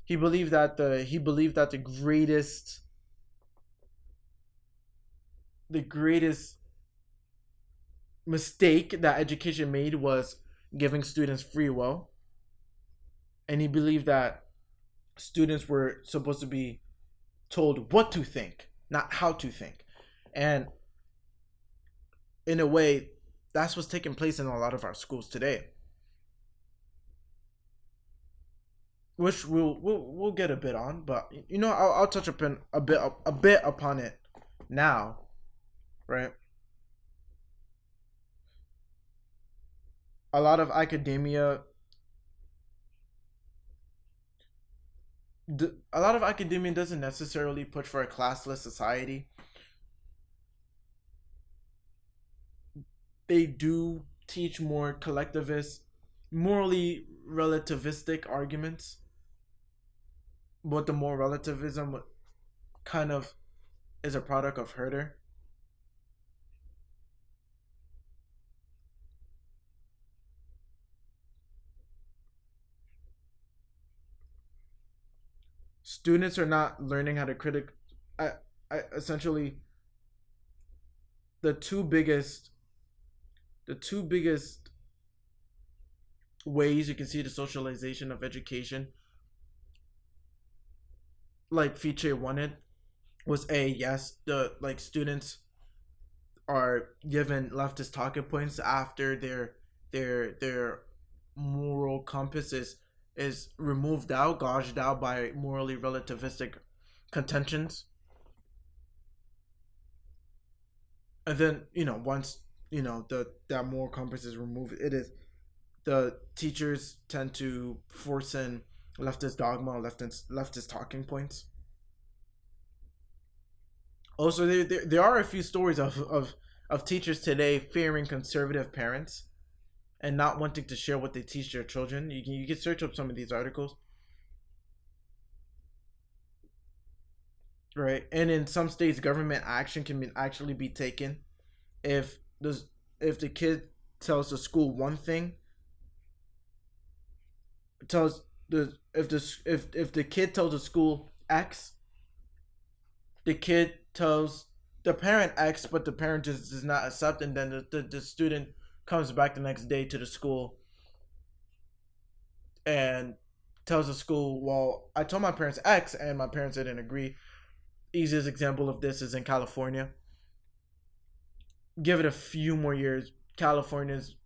He believed that the greatest mistake that education made was giving students free will, and he believed that students were supposed to be told what to think, not how to think. And in a way, that's what's taking place in a lot of our schools today, which we'll get a bit on, but I'll touch upon a bit upon it now, right? A lot of academia doesn't necessarily push for a classless society. They do teach more collectivist, morally relativistic arguments, but the more relativism kind of is a product of Herder. Students are not learning how to essentially the two biggest ways you can see the socialization of education, like Fichte wanted, was yes, the students are given leftist talking points after their moral compass is removed out, gouged out by morally relativistic contentions. And then, once, that moral compass is removed, the teachers tend to force in leftist dogma, leftist talking points. Also, there are a few stories of teachers today fearing conservative parents and not wanting to share what they teach their children. You can search up some of these articles, right? And in some states, government action can actually be taken if the kid tells the school one thing, tells the if the kid tells the school X, the kid tells the parent X, but the parent just does not accept, and then the student comes back the next day to the school and tells the school, well, I told my parents X and my parents didn't agree. Easiest example of this is in California. Give it a few more years, California is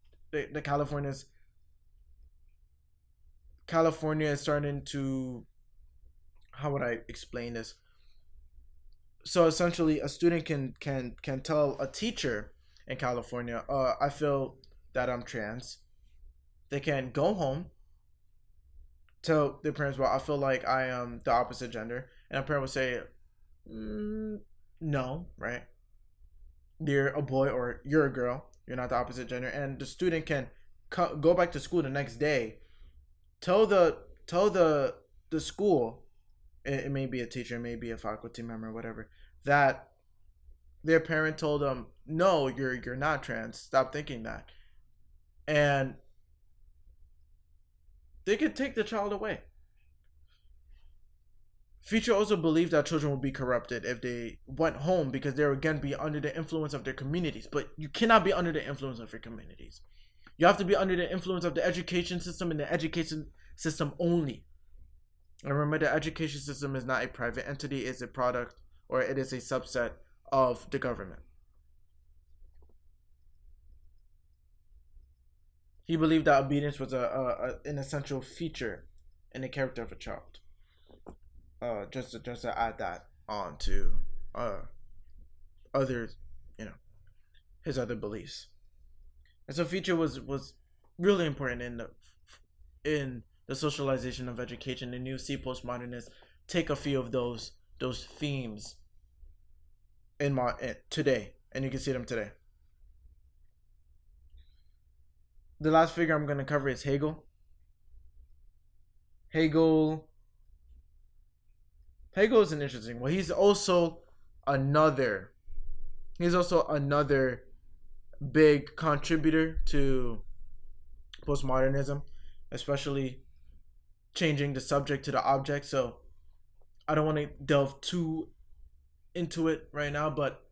starting to, how would I explain this? So essentially, a student can tell a teacher in California, I feel that I'm trans. They can go home, tell their parents, well, I feel like I am the opposite gender, and a parent will say, no, right? You're a boy or you're a girl. You're not the opposite gender, and the student can go back to school the next day, tell the school, it may be a teacher, it may be a faculty member, whatever, that their parent told them, no, you're not trans. Stop thinking that. And they could take the child away. Fichte also believed that children would be corrupted if they went home because they would again be under the influence of their communities. But you cannot be under the influence of your communities. You have to be under the influence of the education system and the education system only. And remember, the education system is not a private entity, it's a product, or it is a subset of the government. He believed that obedience was an essential feature in the character of a child. Just to add that on to other, his other beliefs. And so Fichte was really important in the socialization of education, and you see postmodernists take a few of those themes in today, and you can see them today. The last figure I'm going to cover is Hegel. Hegel is an interesting one. Another he's also another big contributor to postmodernism, especially changing the subject to the object. So I don't want to delve too into it right now, but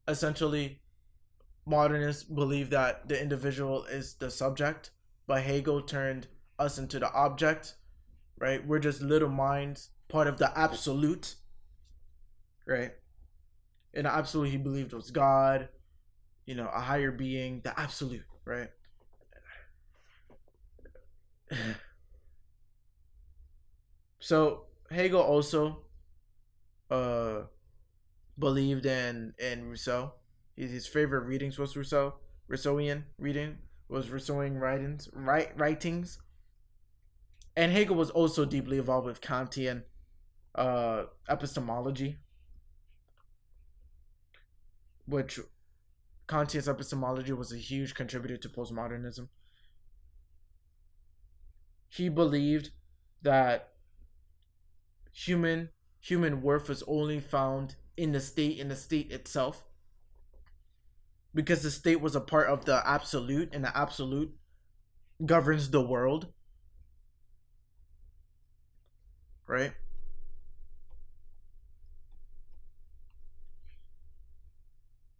essentially modernists believe that the individual is the subject, but Hegel turned us into the object, right? We're just little minds, part of the absolute, right? And the absolute he believed was God, a higher being, the absolute, right? So Hegel also believed in Rousseau. His favorite readings was Rousseau. Rousseauian reading was Rousseauian writings. And Hegel was also deeply involved with Kantian epistemology, which Kantian's epistemology was a huge contributor to postmodernism. He believed that human worth is only found in the state itself, because the state was a part of the absolute, and the absolute governs the world, right?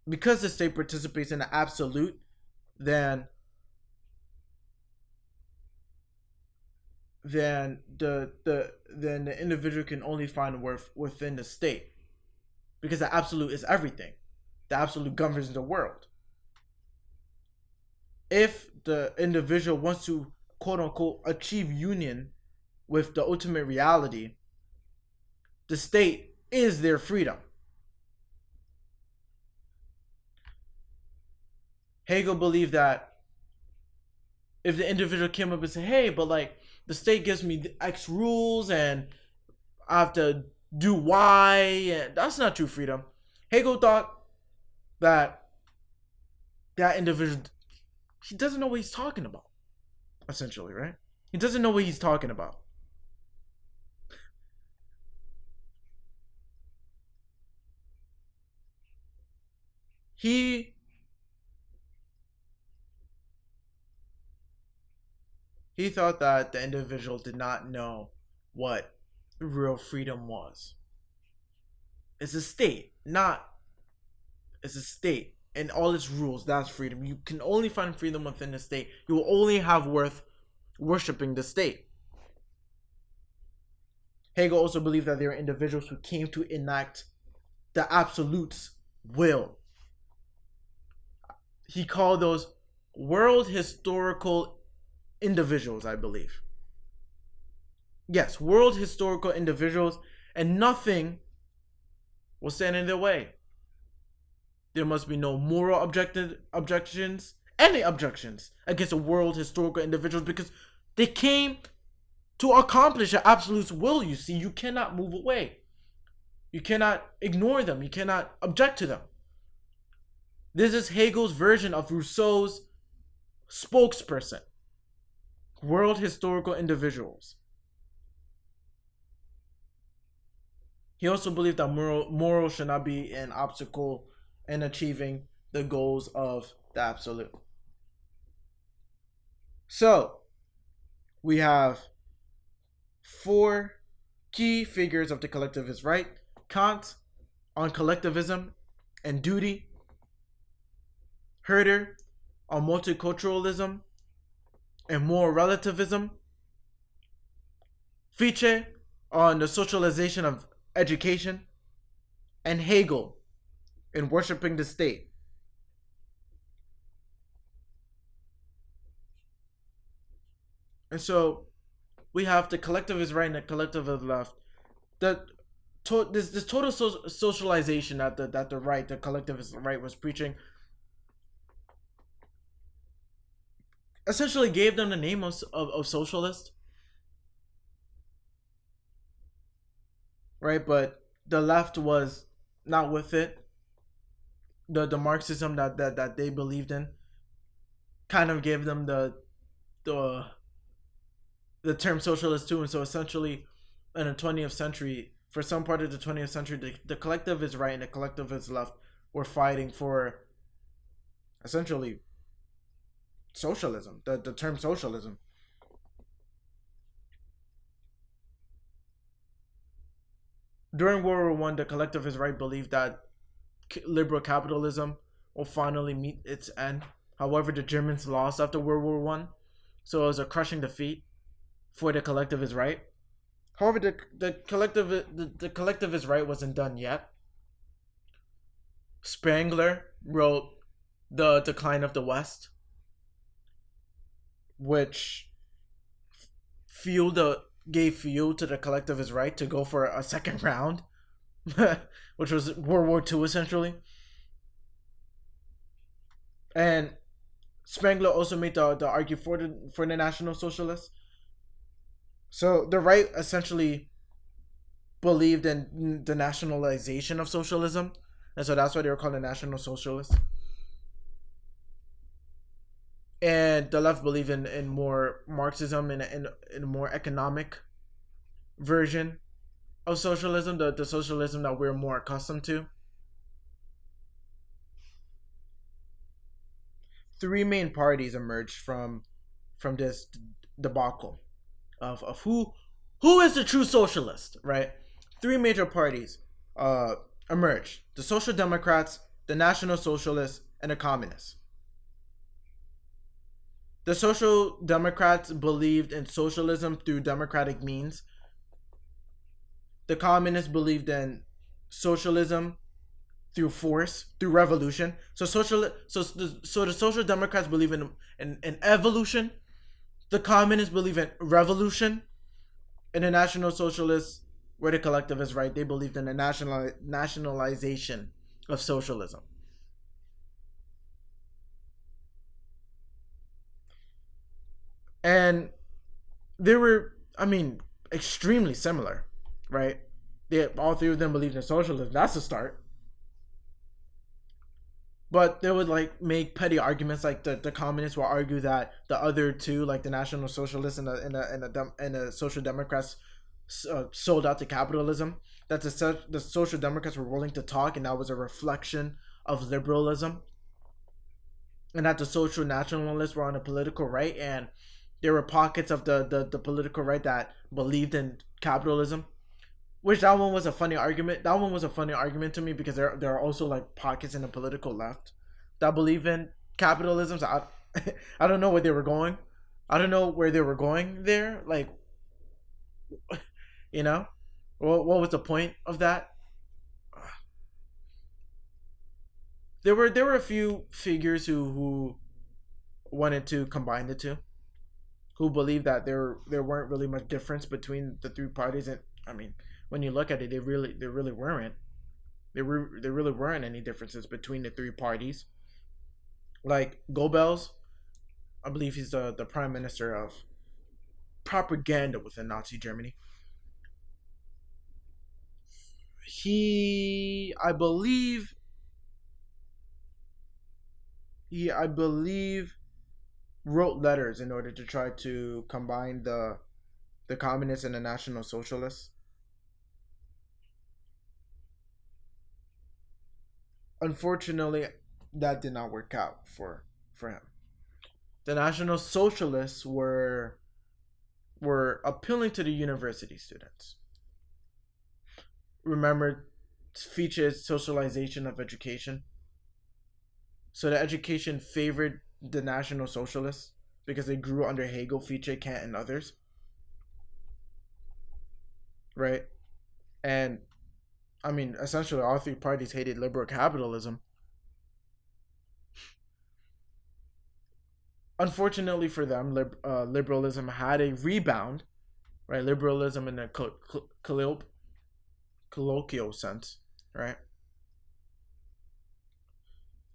Because the state participates in the absolute, then the individual can only find worth within the state, because the absolute is everything. The absolute governs the world. If the individual wants to, quote unquote, achieve union with the ultimate reality, the state is their freedom. Hegel believed that if the individual came up and said, hey, but like the state gives me X rules and I have to do Y, and that's not true freedom. Hegel thought that individual, he doesn't know what he's talking about, essentially, right? He doesn't know what he's talking about. He thought that the individual did not know what real freedom was. It's a state, it's a state and all its rules. That's freedom. You can only find freedom within the state. You will only have worth worshiping the state. Hegel also believed that there are individuals who came to enact the absolute's will. He called those world historical individuals, I believe. Yes, world historical individuals, and nothing will stand in their way. There must be no moral objections, any objections against the world historical individuals, because they came to accomplish an absolute will. You see, you cannot move away. You cannot ignore them. You cannot object to them. This is Hegel's version of Rousseau's spokesperson. World historical individuals. He also believed that moral should not be an obstacle in achieving the goals of the absolute. So, we have 4 key figures of the collectivist right. Kant on collectivism and duty. Herder on multiculturalism and moral relativism. Fichte on the socialization of education. And Hegel in worshiping the state. And so we have the collectivist right and the collectivist left. This total socialization that the right, the collectivist right, was preaching, essentially gave them the name of socialist, right? But the left was not with it. The Marxism that they believed in, kind of gave them the the term socialist too. And so essentially, in the 20th century, for some part of the 20th century, the collectivist right and the collectivist left were fighting for essentially socialism, the term socialism. During World War One, the collectivist right believed that liberal capitalism will finally meet its end. However, the Germans lost after World War One, so it was a crushing defeat for the collectivist right. However, the collectivist right wasn't done yet. Spengler wrote The Decline of the West, which gave fuel to the collectivist right to go for a second round, which was World War II essentially. And Spengler also made the argue for the National Socialists. So the right essentially believed in the nationalization of socialism, and so that's why they were called the National Socialists. And the left believed in more Marxism and in a more economic version of socialism, the socialism that we're more accustomed to. Three main parties emerged from this debacle of who is the true socialist, right? Three major parties emerged: the Social Democrats, the National Socialists, and the Communists. The Social Democrats believed in socialism through democratic means. The Communists believed in socialism through force, through revolution. So the Social Democrats believe in evolution. The Communists believe in revolution, and the National Socialists were the collectivists, right? They believed in the nationalization of socialism. And they were, I mean, extremely similar, right? All three of them believed in socialism. That's a start. But they would like make petty arguments, like the communists will argue that the other two, like the National Socialists and the Social Democrats, sold out to capitalism. That the Social Democrats were willing to talk, and that was a reflection of liberalism. And that the social nationalists were on the political right, and there were pockets of the political right that believed in capitalism. Which that one was a funny argument. That one was a funny argument to me because there are also like pockets in the political left that believe in capitalism. So I don't know where they were going. I don't know where they were going there. Like, you know, what was the point of that? There were a few figures who wanted to combine the two, who believed that there weren't really much difference between the three parties, and I mean, when you look at it, there really weren't. There really weren't any differences between the three parties. Like Goebbels, I believe he's the prime minister of propaganda within Nazi Germany. I believe wrote letters in order to try to combine the communists and the National Socialists. Unfortunately, that did not work out for him. The National Socialists were appealing to the university students. Remember Fichte's socialization of education? So the education favored the National Socialists because they grew under Hegel, Fichte, Kant, and others. Right? And I mean, essentially, all three parties hated liberal capitalism. Unfortunately for them, liberalism had a rebound, right? Liberalism in a colloquial sense, right?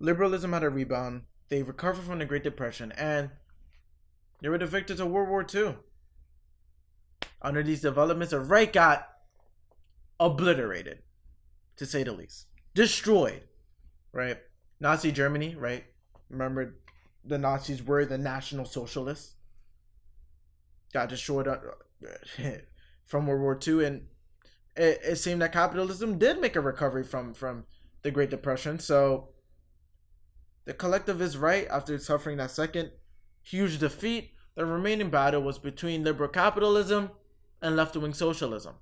Liberalism had a rebound. They recovered from the Great Depression, and they were the victors of World War II. Under these developments, the right got obliterated, to say the least. Destroyed, right? Nazi Germany, right? Remember the Nazis were the National Socialists. Got destroyed from World War II, and it seemed that capitalism did make a recovery from the Great Depression. So the collectivists, right after suffering that second huge defeat, the remaining battle was between liberal capitalism and left-wing socialism.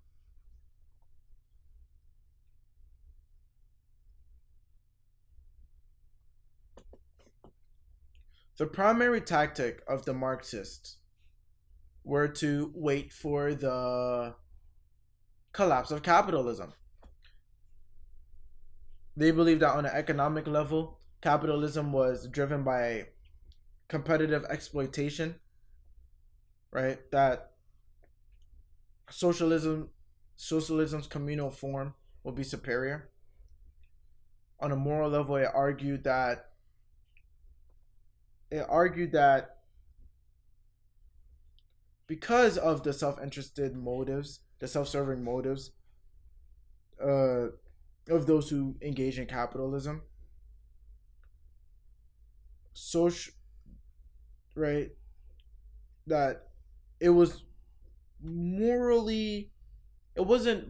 The primary tactic of the Marxists were to wait for the collapse of capitalism. They believed that on an economic level, capitalism was driven by competitive exploitation, right? That socialism's communal form would be superior. On a moral level, it argued that because of the self-interested motives, the self-serving motives of those who engage in capitalism, right, that it wasn't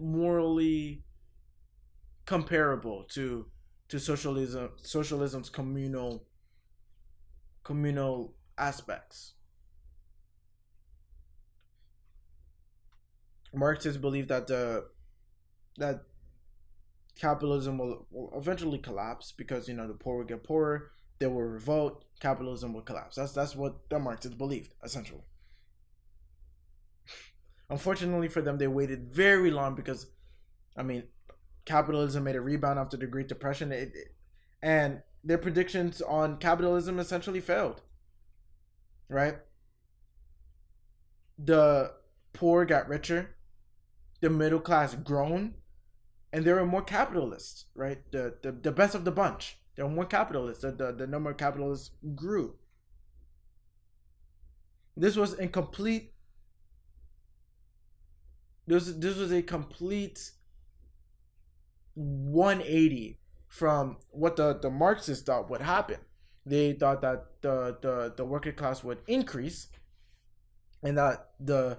morally comparable to socialism's communal aspects. Marxists believe that that capitalism will eventually collapse because the poor will get poorer, they will revolt, capitalism will collapse. That's what the Marxists believed, essentially. Unfortunately for them, they waited very long because, capitalism made a rebound after the Great Depression, and their predictions on capitalism essentially failed. Right? The poor got richer, the middle class grown, and there were more capitalists. Right? The best of the bunch. There were more capitalists. The number of capitalists grew. This was a complete 180 from what the Marxists thought would happen. They thought that the working class would increase, and that the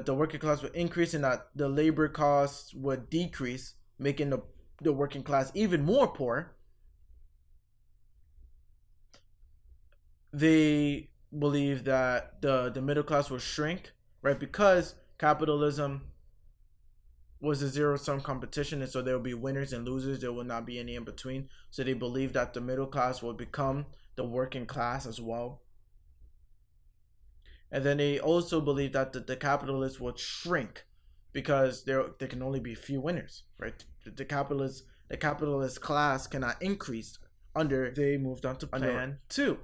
working class would increase, and that the labor costs would decrease, making the working class even more poor. They believe that the middle class will shrink, right? Because capitalism was a zero-sum competition, and so there will be winners and losers. There will not be any in between. So they believe that the middle class will become the working class as well. And then they also believe that the capitalists would shrink because there can only be few winners, right? The capitalist class cannot increase under. They moved on to plan 2.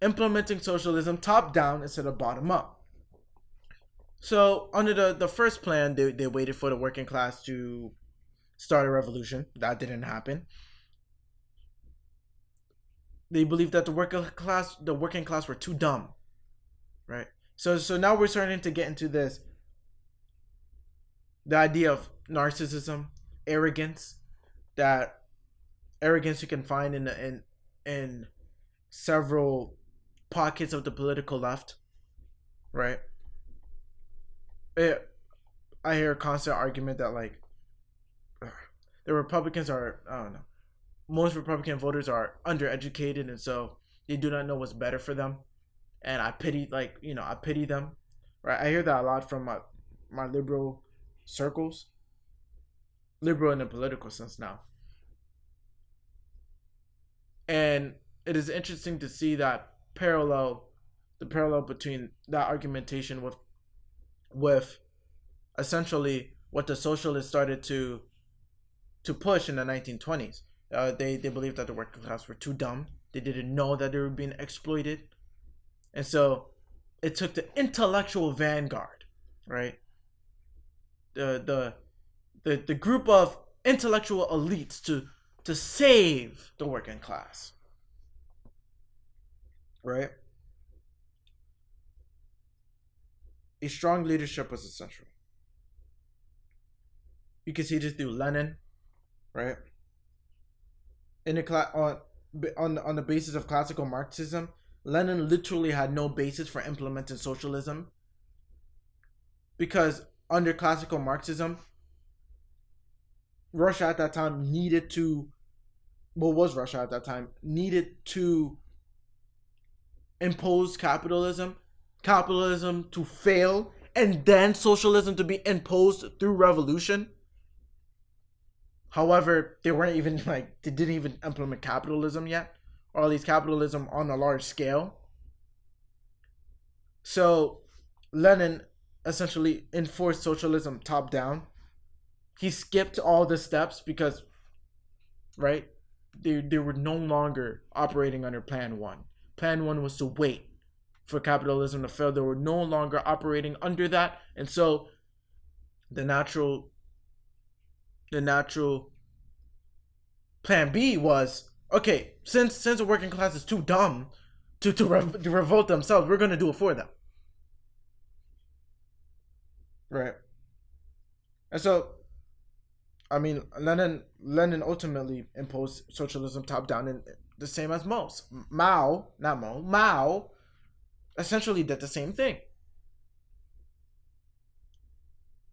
Implementing socialism top down instead of bottom up. So under the first plan, they waited for the working class to start a revolution. That didn't happen. They believed that the working class were too dumb, right? So now we're starting to get into the idea of narcissism, arrogance, that arrogance you can find in several pockets of the political left, right? I hear a constant argument that the Republicans are, I don't know, most Republican voters are undereducated, and so they do not know what's better for them, and I pity them, right? I hear that a lot from my liberal circles, liberal in a political sense now, and it is interesting to see that the parallel between that argumentation with essentially what the socialists started to push in the 1920s. They believed that the working class were too dumb. They didn't know that they were being exploited. And so it took the intellectual vanguard, right? The group of intellectual elites to save the working class. Right? A strong leadership was essential. You can see this through Lenin, right? In the class, on the basis of classical Marxism, Lenin literally had no basis for implementing socialism, because under classical Marxism, Russia at that time needed to, what was Russia at that time, needed to impose capitalism to fail, and then socialism to be imposed through revolution. However, they didn't even implement capitalism yet, or at least capitalism on a large scale. So Lenin essentially enforced socialism top down. He skipped all the steps because, right, they were no longer operating under Plan 1. Plan 1 was to wait for capitalism to fail. They were no longer operating under that. And so the natural plan B was, okay, since the working class is too dumb to revolt themselves, we're going to do it for them. Right. And so, I mean, Lenin ultimately imposed socialism top down, and the same as Mao essentially did the same thing.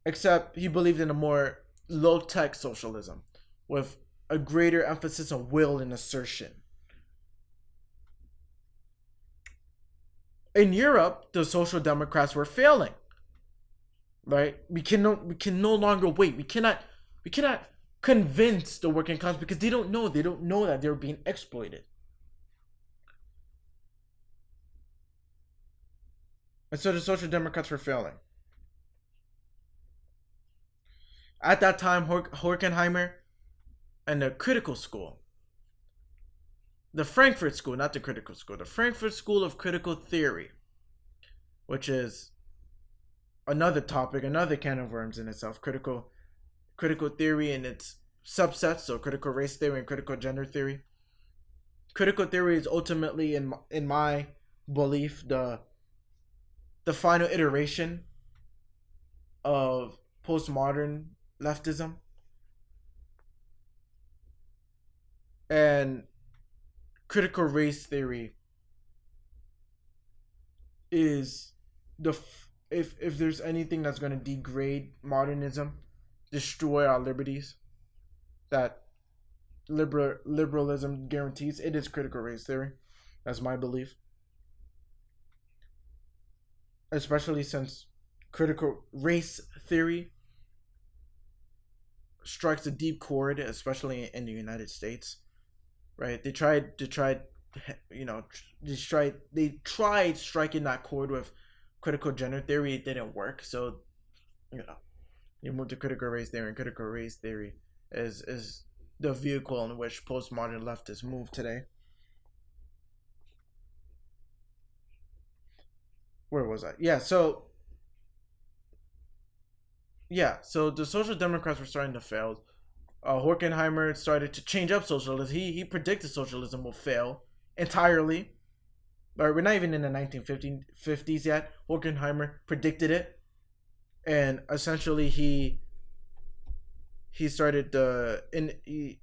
Except he believed in a more low-tech socialism with a greater emphasis on will and assertion. In Europe, the Social Democrats were failing. Right? We can no longer wait. We cannot convince the working class, because they don't know that they're being exploited. And so the Social Democrats were failing. At that time, Horkheimer and the critical school, the Frankfurt School, not the critical school, the Frankfurt School of Critical Theory, which is another topic, another can of worms in itself. Critical theory and its subsets, so critical race theory and critical gender theory. Critical theory is ultimately, in my belief, the final iteration of postmodern leftism. And critical race theory is if there's anything that's going to degrade modernism, destroy our liberties that liberalism guarantees, it is critical race theory. That's my belief. Especially since critical race theory strikes a deep chord, especially in the United States. Right? They tried striking that chord with critical gender theory. It didn't work. So, you move to critical race theory, and critical race theory is the vehicle in which postmodern leftists move today. Where was I? So the Social Democrats were starting to fail. Horkheimer started to change up socialism. He predicted socialism will fail entirely. We're not even in the 1950s yet. Horkheimer predicted it, and essentially he started in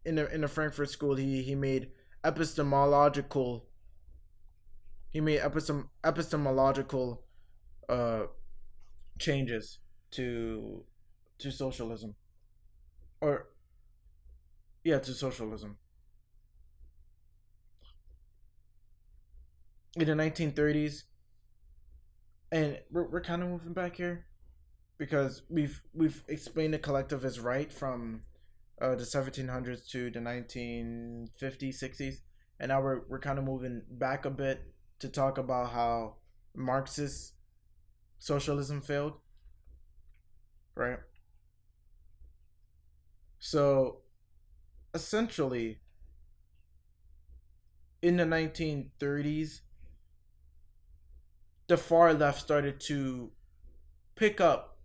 the Frankfurt School. He made epistemological changes to socialism, to socialism. In the 1930s, and we're kind of moving back here because we've explained the collectivist right from the 1700s to the 1950s, 60s, and now we're kind of moving back a bit to talk about how Marxist socialism failed, right? So essentially, in the 1930s, the far left started to pick up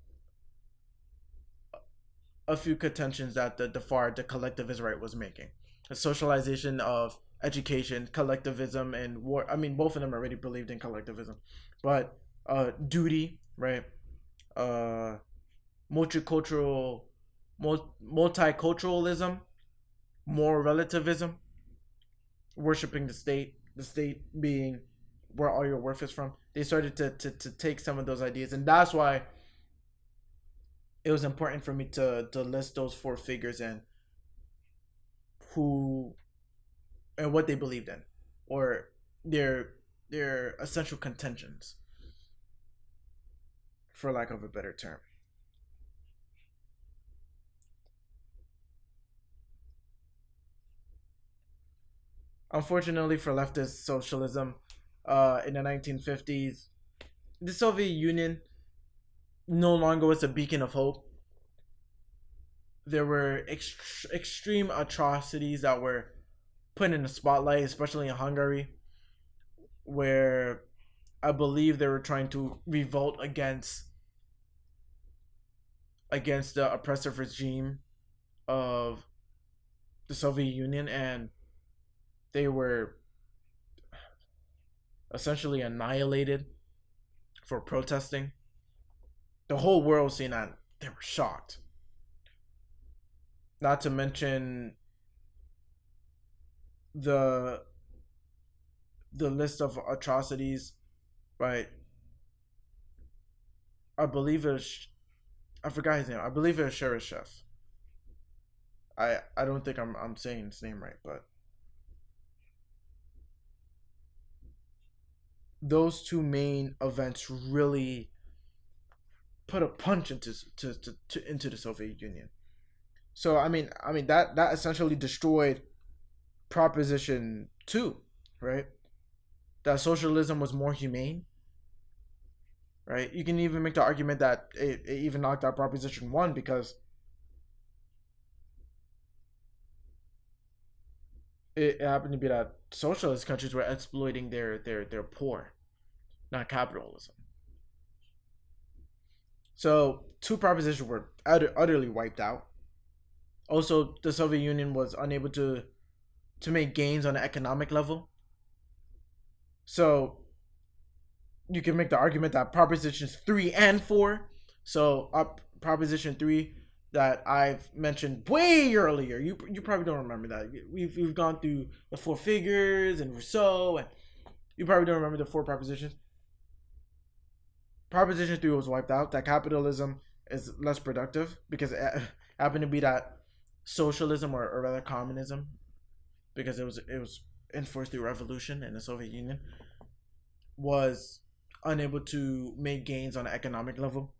a few contentions that the collectivist right was making. The socialization of education, collectivism, and war. I mean, both of them already believed in collectivism, but duty, right? Multiculturalism, moral relativism, worshiping the state being where all your worth is from. They started to take some of those ideas, and that's why it was important for me to list those four figures and who and what they believed in, or their essential contentions, for lack of a better term. Unfortunately for leftist socialism, in the 1950s, the Soviet Union no longer was a beacon of hope. There were extreme atrocities that were put in the spotlight, especially in Hungary, where I believe they were trying to revolt against the oppressive regime of the Soviet Union, and they were essentially annihilated for protesting. The whole world seen that, they were shocked. Not to mention the list of atrocities, right? I believe it was, I forgot his name. I believe it was Cheryshev. I don't think I'm saying his name right, but those two main events really put a punch into the Soviet Union. So I mean that essentially destroyed Proposition 2, right? That socialism was more humane, right? You can even make the argument that it even knocked out Proposition 1, because it happened to be that socialist countries were exploiting their poor, not capitalism. So two propositions were utterly wiped out. Also, the Soviet Union was unable to make gains on the economic level. So you can make the argument that Propositions 3 and 4, so Proposition 3 that I've mentioned way earlier, you probably don't remember that. We've gone through the four figures and Rousseau, and you probably don't remember the four propositions. Proposition 3 was wiped out, that capitalism is less productive, because it happened to be that socialism, or rather communism, because it was enforced through revolution in the Soviet Union, was unable to make gains on an economic level.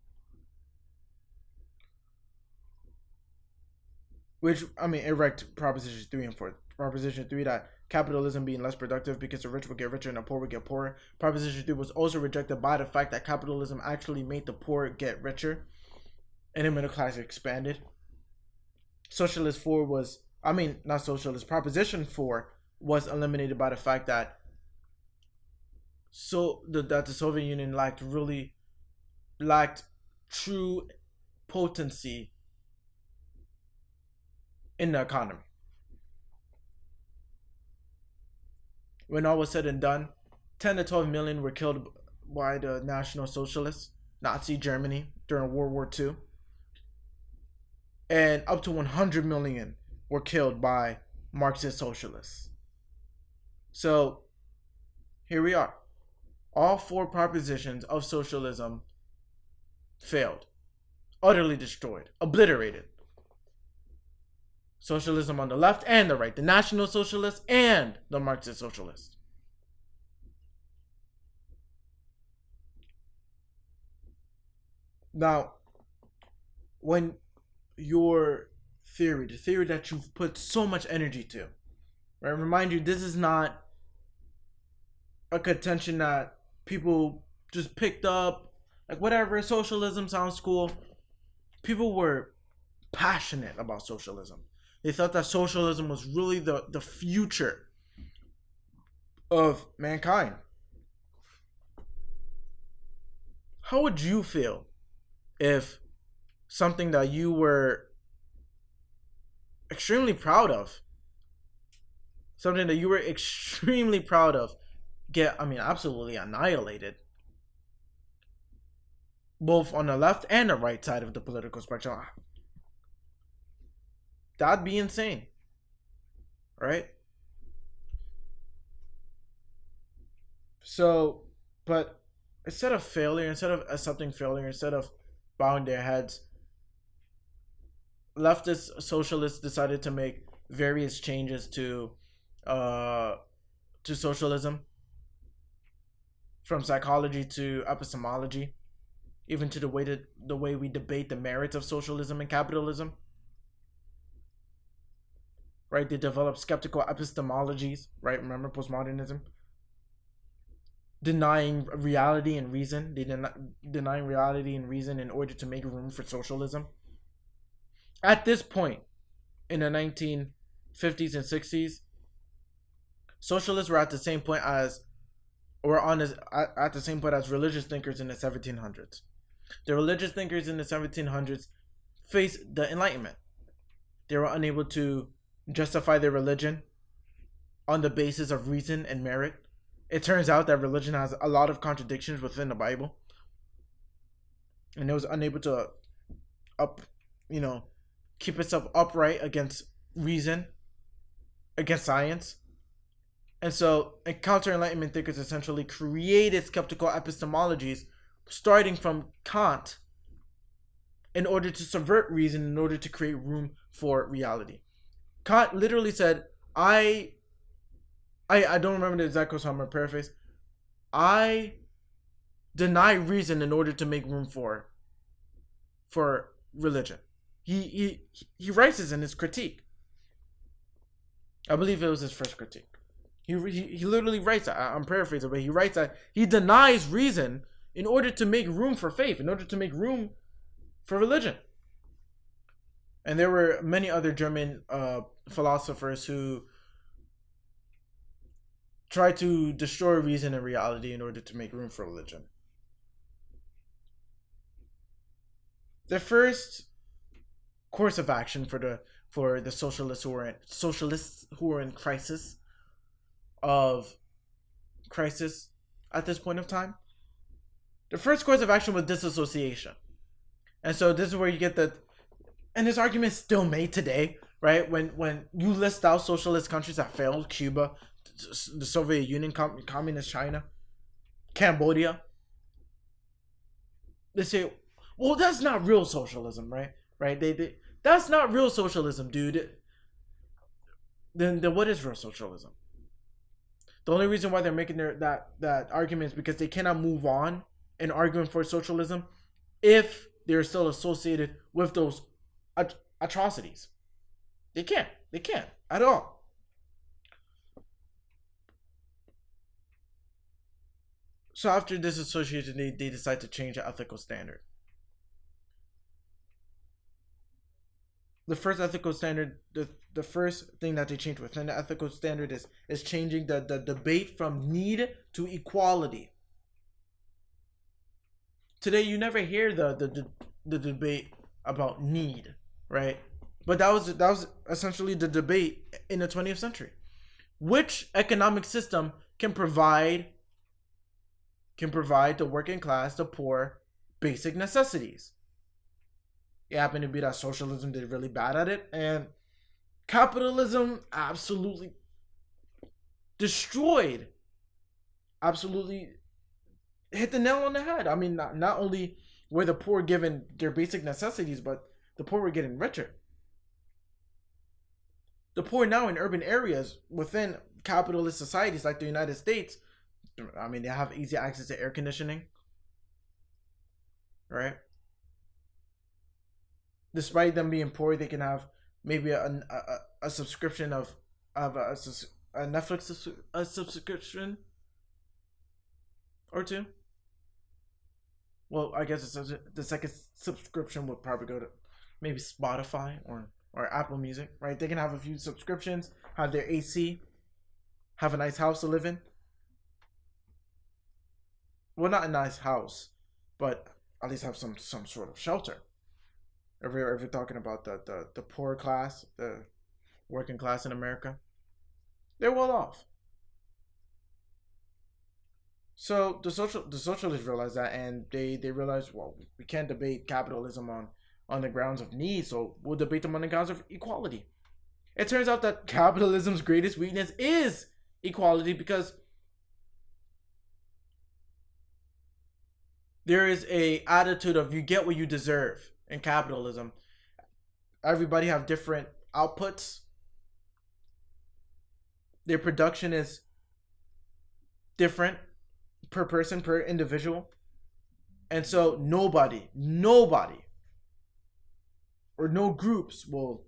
Which, I mean, it wrecked Propositions 3 and 4. Proposition 3, that capitalism being less productive because the rich would get richer and the poor would get poorer. Proposition 3 was also rejected by the fact that capitalism actually made the poor get richer and the middle class expanded. Socialist 4 was, I mean, not socialist, Proposition 4 was eliminated by the fact that that the Soviet Union lacked true potency in the economy. When all was said and done, 10 to 12 million were killed by the National Socialists, Nazi Germany, during World War II. And up to 100 million were killed by Marxist socialists. So, here we are. All four propositions of socialism failed, utterly destroyed, obliterated. Socialism on the left and the right, the National Socialists and the Marxist Socialists. Now, when your theory, the theory that you've put so much energy to, right? Remind you, this is not a contention that people just picked up, like whatever, socialism sounds cool. People were passionate about socialism. They thought that socialism was really the future of mankind. How would you feel if something that you were extremely proud of, get, absolutely annihilated, both on the left and the right side of the political spectrum? That'd be insane, right? So, but instead of failure, instead of accepting failure, instead of bowing their heads, leftist socialists decided to make various changes uh, to socialism, from psychology to epistemology, even to the way we debate the merits of socialism and capitalism. Right? They developed skeptical epistemologies. Right? Remember postmodernism, denying reality and reason. They denying reality and reason in order to make room for socialism. At this point, in the 1950s and 60s, socialists were at the same point as, or on as, at the same point as religious thinkers in the 1700s. The religious thinkers in the 1700s faced the Enlightenment. They were unable to justify their religion on the basis of reason and merit. It turns out that religion has a lot of contradictions within the Bible, and it was unable to keep itself upright against reason, against science. And so counter-Enlightenment thinkers essentially created skeptical epistemologies starting from Kant in order to subvert reason, in order to create room for reality. Kant literally said, I don't remember the exact quote, so I'm going to paraphrase. I deny reason in order to make room for religion. He writes this in his critique. I believe it was his first critique. He literally writes, I'm paraphrasing, but he writes that he denies reason in order to make room for faith, in order to make room for religion. And there were many other German philosophers who tried to destroy reason and reality in order to make room for religion. The first course of action for the socialists who were in crisis at this point of time, the first course of action was disassociation. And so this is where you get and this argument is still made today, right? When you list out socialist countries that failed, Cuba, the Soviet Union, Communist China, Cambodia, they say, well, that's not real socialism, right? They that's not real socialism, dude. Then what is real socialism? The only reason why they're making that argument is because they cannot move on in arguing for socialism if they're still associated with those atrocities. They can't at all. So after this association, they decide to change the ethical standard. The first ethical standard, the first thing that they changed within the ethical standard is changing the debate from need to equality. Today, you never hear the debate about need, right? But that was essentially the debate in the 20th century. Which economic system can provide the working class, the poor, basic necessities? It happened to be that socialism did really bad at it, and capitalism absolutely destroyed, absolutely hit the nail on the head. I mean, not only were the poor given their basic necessities, but the poor were getting richer. The poor now in urban areas within capitalist societies like the United States, I mean, they have easy access to air conditioning, right? Despite them being poor, they can have maybe a subscription of a Netflix subscription or two. Well, I guess the second subscription would probably go to maybe Spotify or Apple Music, right? They can have a few subscriptions, have their AC, have a nice house to live in. Well, not a nice house, but at least have some sort of shelter. If we're talking about the poor class, the working class in America, they're well off. So the socialists realize that, and they realize, well, we can't debate capitalism on the grounds of need, so we'll debate them on the grounds of equality. It turns out that capitalism's greatest weakness is equality, because there is a attitude of you get what you deserve in capitalism. Everybody have different outputs. Their production is different per person, per individual. And so nobody, or no groups will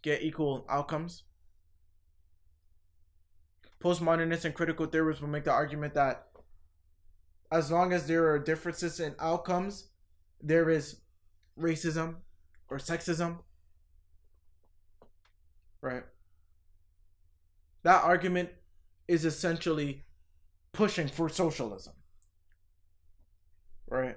get equal outcomes. Postmodernists and critical theorists will make the argument that as long as there are differences in outcomes, there is racism or sexism. Right? That argument is essentially pushing for socialism. Right?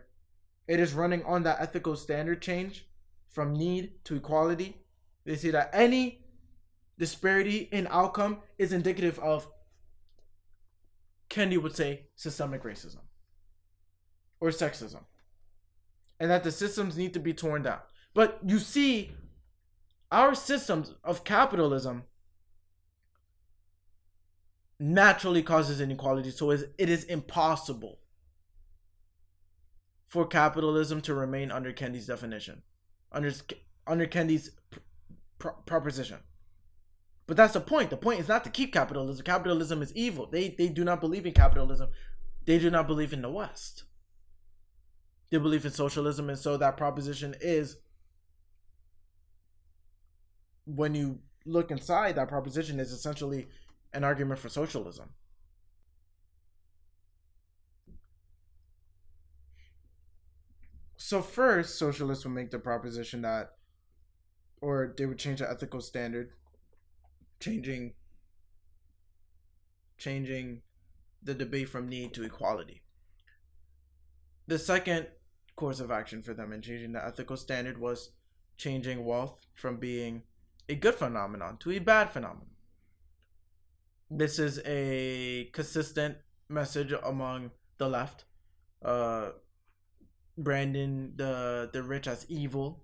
It is running on that ethical standard change from need to equality. They say that any disparity in outcome is indicative of, Kendi would say, systemic racism or sexism, and that the systems need to be torn down. But you see, our systems of capitalism naturally causes inequality, so it is impossible for capitalism to remain under Kendi's definition, under Kendi's proposition. But that's the point. The point is not to keep capitalism. Capitalism is evil. They do not believe in capitalism. They do not believe in the West. They believe in socialism, and so that proposition is, when you look inside, that proposition is essentially an argument for socialism. So first, socialists would make the proposition that, or they would change the ethical standard, changing the debate from need to equality. The second course of action for them in changing the ethical standard was changing wealth from being a good phenomenon to a bad phenomenon. This is a consistent message among the left, branding the rich as evil.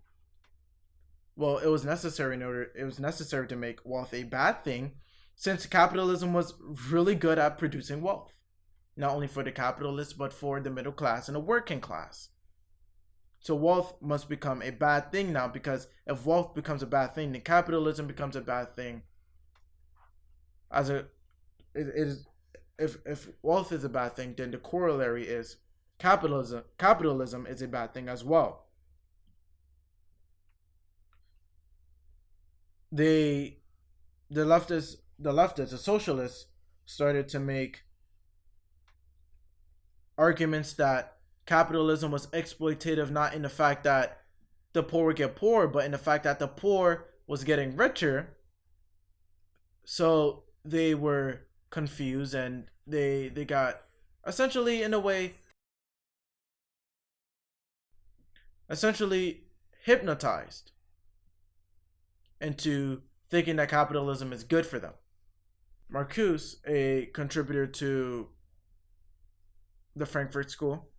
Well, it was necessary to make wealth a bad thing, since capitalism was really good at producing wealth, not only for the capitalists but for the middle class and the working class. So wealth must become a bad thing now, because if wealth becomes a bad thing, then capitalism becomes a bad thing. If wealth is a bad thing, then the corollary is capitalism is a bad thing as well. The leftists, the socialists, started to make arguments that capitalism was exploitative, not in the fact that the poor would get poorer, but in the fact that the poor was getting richer. So they were confused, and they got essentially, in a way, hypnotized into thinking that capitalism is good for them. Marcuse, a contributor to the Frankfurt School,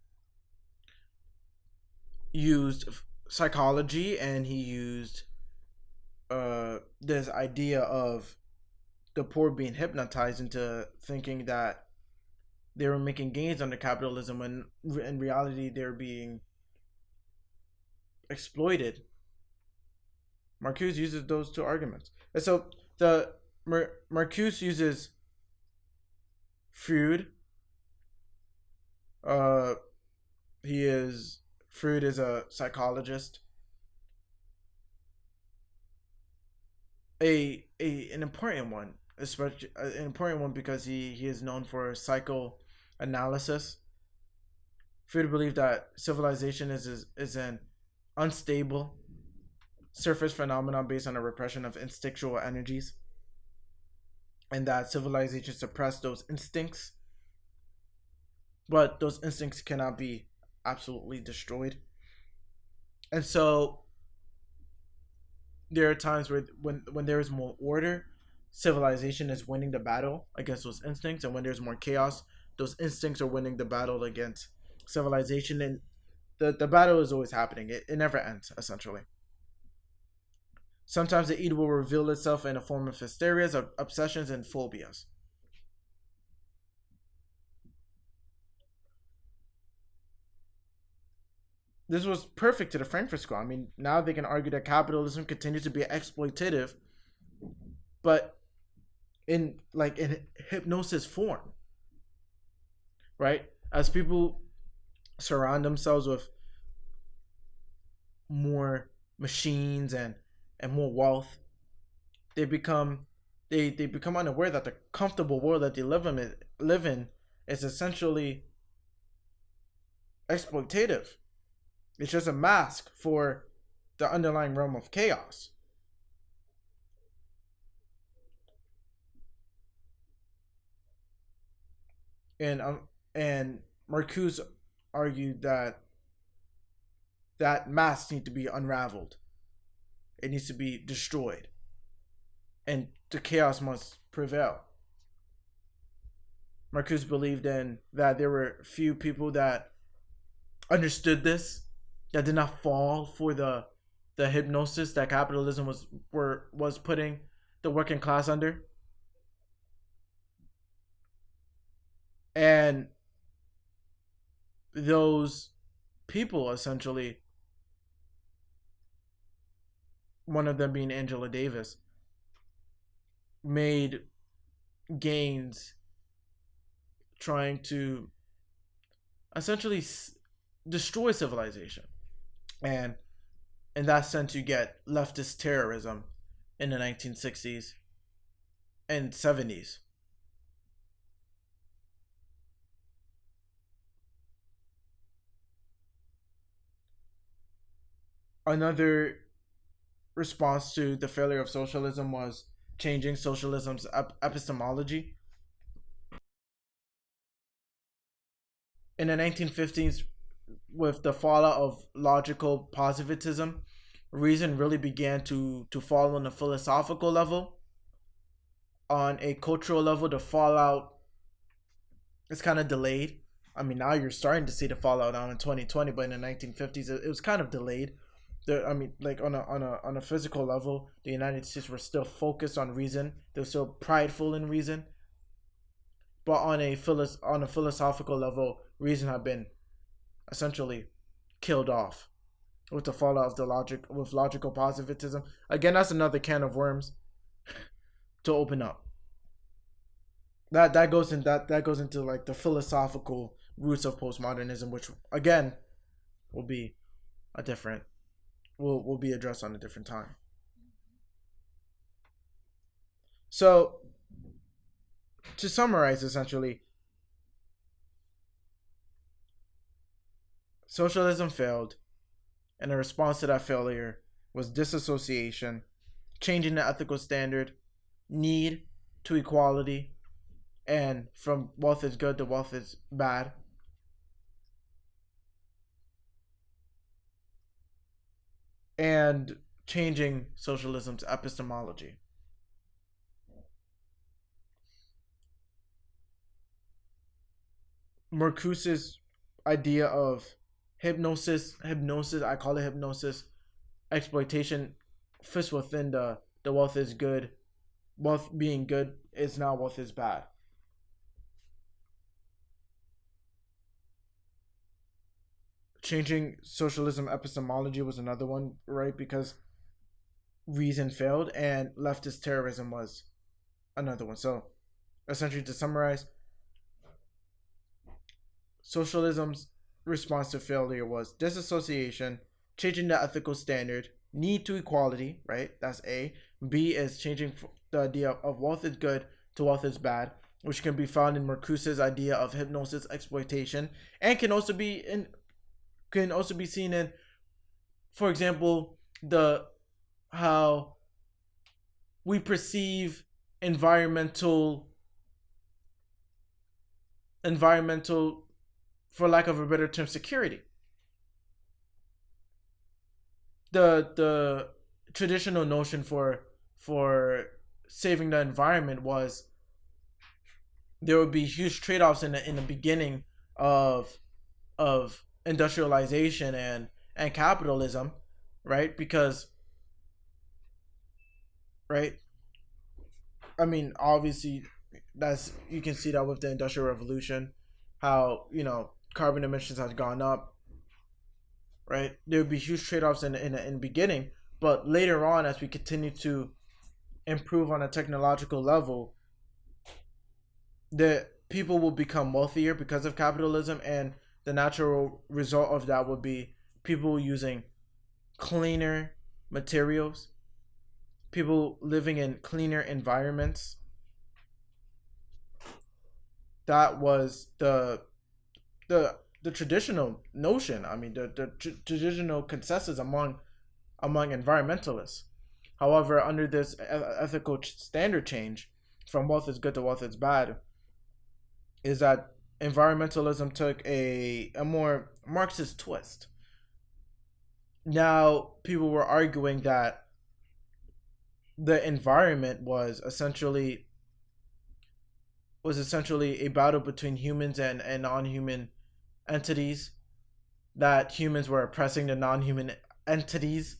used psychology, and he used this idea of the poor being hypnotized into thinking that they were making gains under capitalism, when in reality they're being exploited. Marcuse uses those two arguments. And so Marcuse uses Freud. Freud is a psychologist. An important one, especially an important one because he is known for psychoanalysis. Freud believed that civilization is an unstable surface phenomenon based on a repression of instinctual energies, and that civilization suppressed those instincts, but those instincts cannot be absolutely destroyed. And so there are times where when there is more order, civilization is winning the battle against those instincts, and when there's more chaos, those instincts are winning the battle against civilization, and the battle is always happening. It never ends, essentially. Sometimes the evil will reveal itself in a form of hysterias, obsessions, and phobias. this was perfect to the Frankfurt School. I mean, now they can argue that capitalism continues to be exploitative, but in hypnosis form, right? As people surround themselves with more machines and more wealth, they become they become unaware that the comfortable world that they live in is essentially exploitative. It's just a mask for the underlying realm of chaos. And Marcuse argued that that mask needs to be unraveled. It needs to be destroyed, and the chaos must prevail. Marcuse believed in that there were few people that understood this, that did not fall for the hypnosis that capitalism was putting the working class under. And those people, essentially, one of them being Angela Davis, made gains trying to essentially destroy civilization. And in that sense, you get leftist terrorism in the 1960s and 70s. Another response to the failure of socialism was changing socialism's epistemology. In the 1950s, with the fallout of logical positivism, reason really began to fall on a philosophical level. On a cultural level, the fallout is kind of delayed. I mean, now you're starting to see the fallout now in 2020, but in the 1950s, it was kind of delayed. I mean, like on a physical level, the United States were still focused on reason. They were still prideful in reason. But on a philosophical level, reason had been essentially killed off with the fallout of logical positivism. Again, that's another can of worms to open up. That goes into like the philosophical roots of postmodernism, which again will be a different will be addressed on a different time. So, to summarize, essentially, socialism failed, and the response to that failure was disassociation, changing the ethical standard, need to equality, and from wealth is good to wealth is bad. And changing socialism's epistemology. Marcuse's idea of hypnosis, I call it hypnosis, exploitation, fits within the wealth is good, wealth being good is now wealth is bad. Changing socialism epistemology was another one, right? Because reason failed, and leftist terrorism was another one. So, essentially, to summarize, socialism's response to failure was disassociation, changing the ethical standard, need to equality, right? That's A. B is changing the idea of wealth is good to wealth is bad, which can be found in Marcuse's idea of hypnosis exploitation, and can also be seen in, for example, how we perceive environmental, for lack of a better term, security. The traditional notion for saving the environment was there would be huge trade-offs in the beginning of industrialization and capitalism, right? Because, right, I mean, obviously, you can see that with the Industrial Revolution, how carbon emissions has gone up, right? There would be huge trade-offs in the beginning, but later on, as we continue to improve on a technological level, the people will become wealthier because of capitalism, and the natural result of that would be people using cleaner materials, people living in cleaner environments. That was the traditional notion. I mean, the traditional consensus among environmentalists. However, under this ethical standard change from wealth is good to wealth is bad, is that environmentalism took a more Marxist twist. Now, people were arguing that the environment was essentially a battle between humans and non-human entities, that humans were oppressing the non-human entities.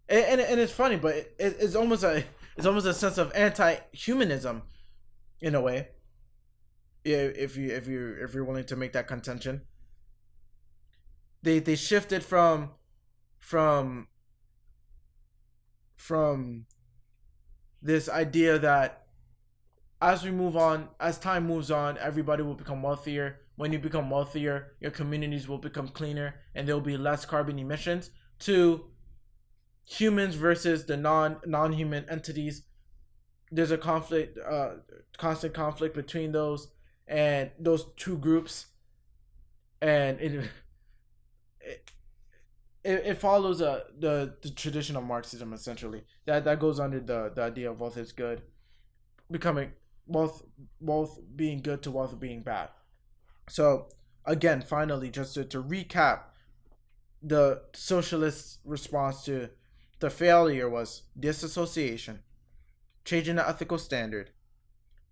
And it's funny, but it's almost a sense of anti-humanism in a way. If you're willing to make that contention, they shifted from this idea that as time moves on, everybody will become wealthier. When you become wealthier, your communities will become cleaner and there will be less carbon emissions, to humans versus the non-human entities. There's a constant conflict between those two groups, and it follows the tradition of Marxism, essentially. That goes under the idea of wealth is good, becoming wealth being good to wealth being bad. So again, finally, just to recap, the socialist response to the failure was disassociation, changing the ethical standard,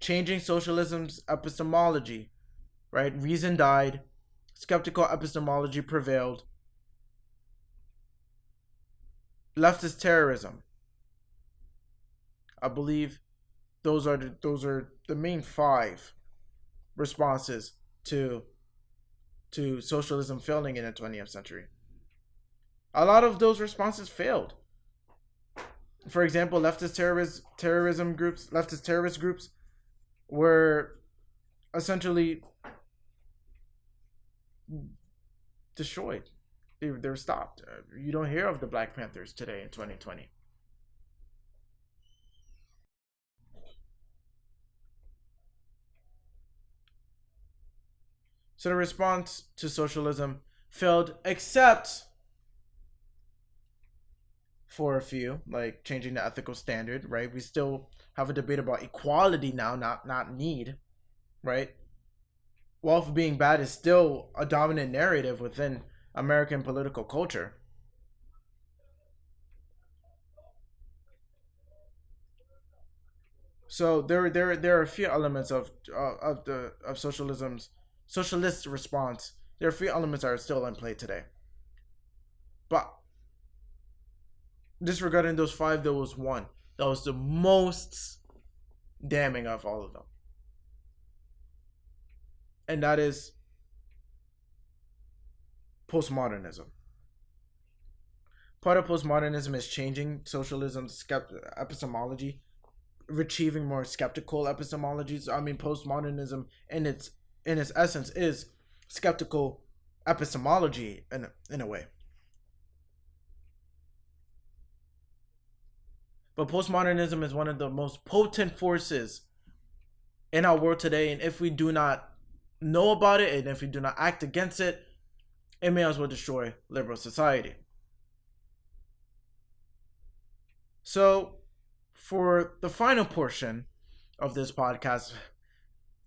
changing socialism's epistemology, right? Reason died, skeptical epistemology prevailed, leftist terrorism. I believe those are the main 5 responses to socialism failing in the 20th century. A lot of those responses failed. For example, leftist terrorist groups were essentially destroyed. They were stopped. You don't hear of the Black Panthers today in 2020. So the response to socialism failed, except for a few, like changing the ethical standard, right? We still have a debate about equality now, not need, right? Wealth being bad is still a dominant narrative within American political culture. So there are a few elements of socialism's socialist response. There are a few elements that are still in play today. But disregarding those 5, there was one that was the most damning of all of them. And that is postmodernism. Part of postmodernism is changing socialism's epistemology, retrieving more skeptical epistemologies. I mean, postmodernism in its essence is skeptical epistemology in a way. But postmodernism is one of the most potent forces in our world today, and if we do not know about it, and if we do not act against it, it may as well destroy liberal society. So, for the final portion of this podcast,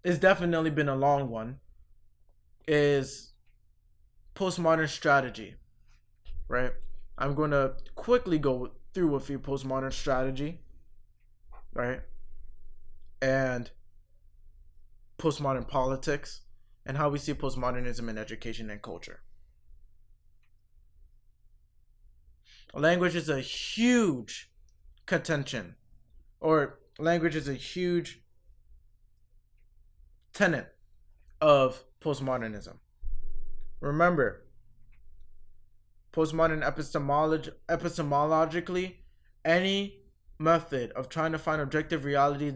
it's definitely been a long one, is postmodern strategy, right? I'm going to quickly go through a few postmodern strategy, right? And postmodern politics, and how we see postmodernism in education and culture. Language is a huge contention, or language is a huge tenet of postmodernism. Remember, postmodern epistemologically, any method of trying to find objective reality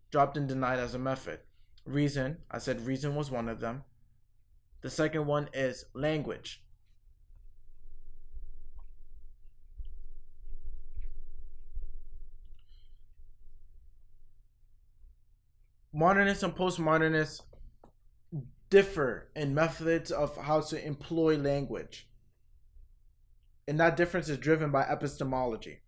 dropped and denied as a method. Reason, I said reason was one of them. The second one is language. Modernists and postmodernists differ in methods of how to employ language. And that difference is driven by epistemology.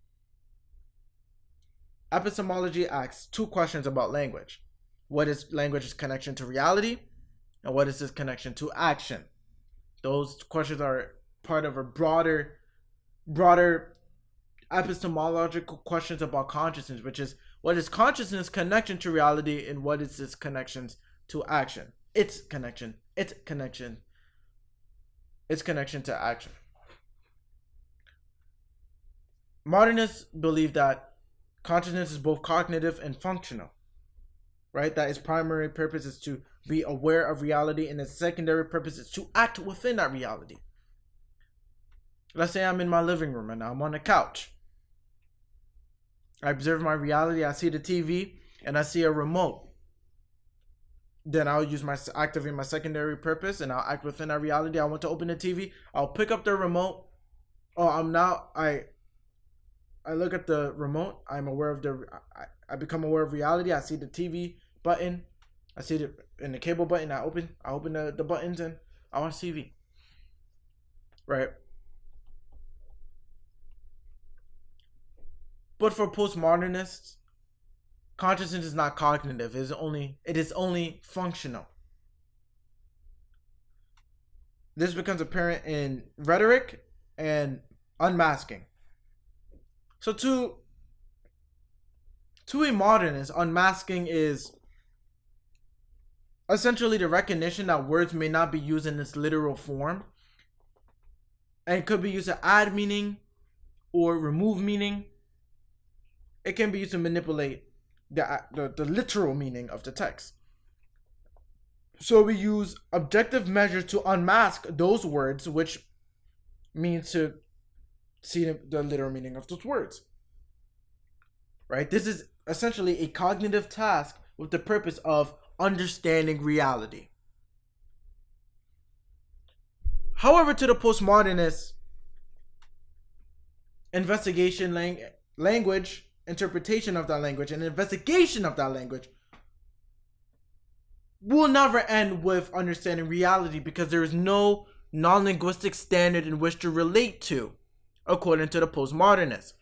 Epistemology asks two questions about language. What is language's connection to reality? And what is its connection to action? Those questions are part of a broader epistemological questions about consciousness, which is what is consciousness' connection to reality and what is its connections to action? Its connection to action. Modernists believe that consciousness is both cognitive and functional, right? That its primary purpose is to be aware of reality and its secondary purpose is to act within that reality. Let's say I'm in my living room and I'm on the couch. I observe my reality, I see the TV, and I see a remote. Then I'll activate my secondary purpose and I'll act within that reality. I want to open the TV, I'll pick up the remote. I look at the remote, I become aware of reality, I see the TV button, I see it in the cable button, I open the buttons and I watch TV. Right? But for postmodernists, consciousness is not cognitive. It is only functional. This becomes apparent in rhetoric and unmasking. So to a modernist, unmasking is essentially the recognition that words may not be used in its literal form and could be used to add meaning or remove meaning. It can be used to manipulate the literal meaning of the text. So we use objective measures to unmask those words, which means to see the literal meaning of those words. Right? This is essentially a cognitive task with the purpose of understanding reality. However, to the postmodernists, investigation, language, interpretation of that language, and investigation of that language will never end with understanding reality because there is no non-linguistic standard in which to relate to, according to the postmodernists.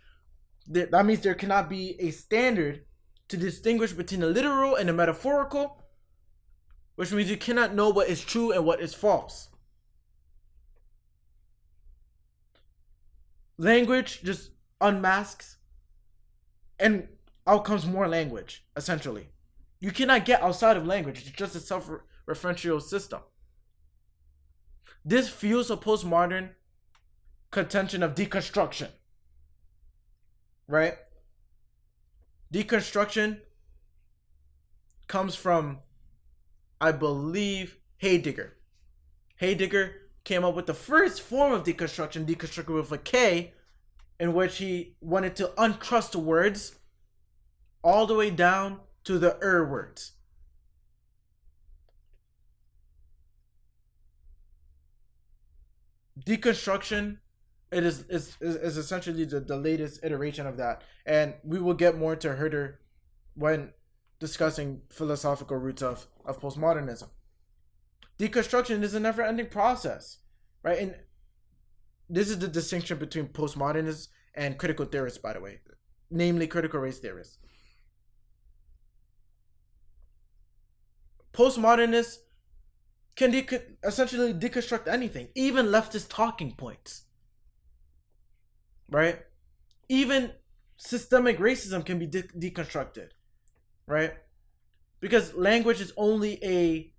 That means there cannot be a standard to distinguish between the literal and the metaphorical, which means you cannot know what is true and what is false. Language just unmasks and out comes more language, essentially. You cannot get outside of language. It's just a self-referential system. This fuels a postmodern contention of deconstruction. Right? Deconstruction comes from, I believe, Heidegger. Heidegger came up with the first form of deconstruction with a K, in which he wanted to uncrust words all the way down to the words. Deconstruction, it is essentially the latest iteration of that, and we will get more to Herder when discussing philosophical roots of postmodernism. Deconstruction is a never-ending process, right? And this is the distinction between postmodernists and critical theorists, by the way, namely critical race theorists. Postmodernists can essentially deconstruct anything, even leftist talking points, right? Even systemic racism can be deconstructed, right? Because language is only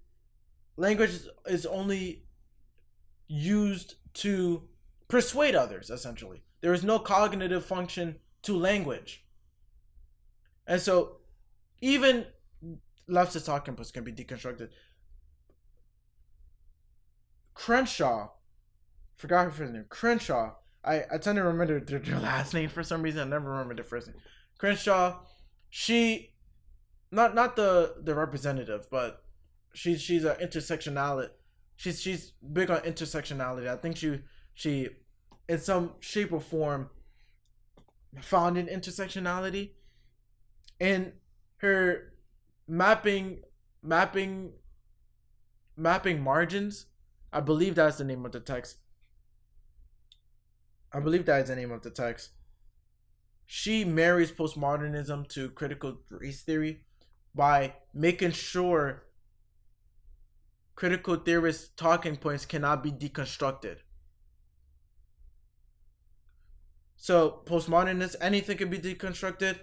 used to persuade others, essentially. There is no cognitive function to language. And so even leftist talking points can be deconstructed. Crenshaw forgot her name. Crenshaw. I tend to remember their last name for some reason. I never remember the first name. Crenshaw. She, not the representative, but she's a intersectionality. She's big on intersectionality. I think she in some shape or form founded intersectionality, and her mapping mapping mapping margins. I believe that's the name of the text. I believe that is the name of the text. She marries postmodernism to critical race theory by making sure critical theorists' talking points cannot be deconstructed. So postmodernists, anything can be deconstructed.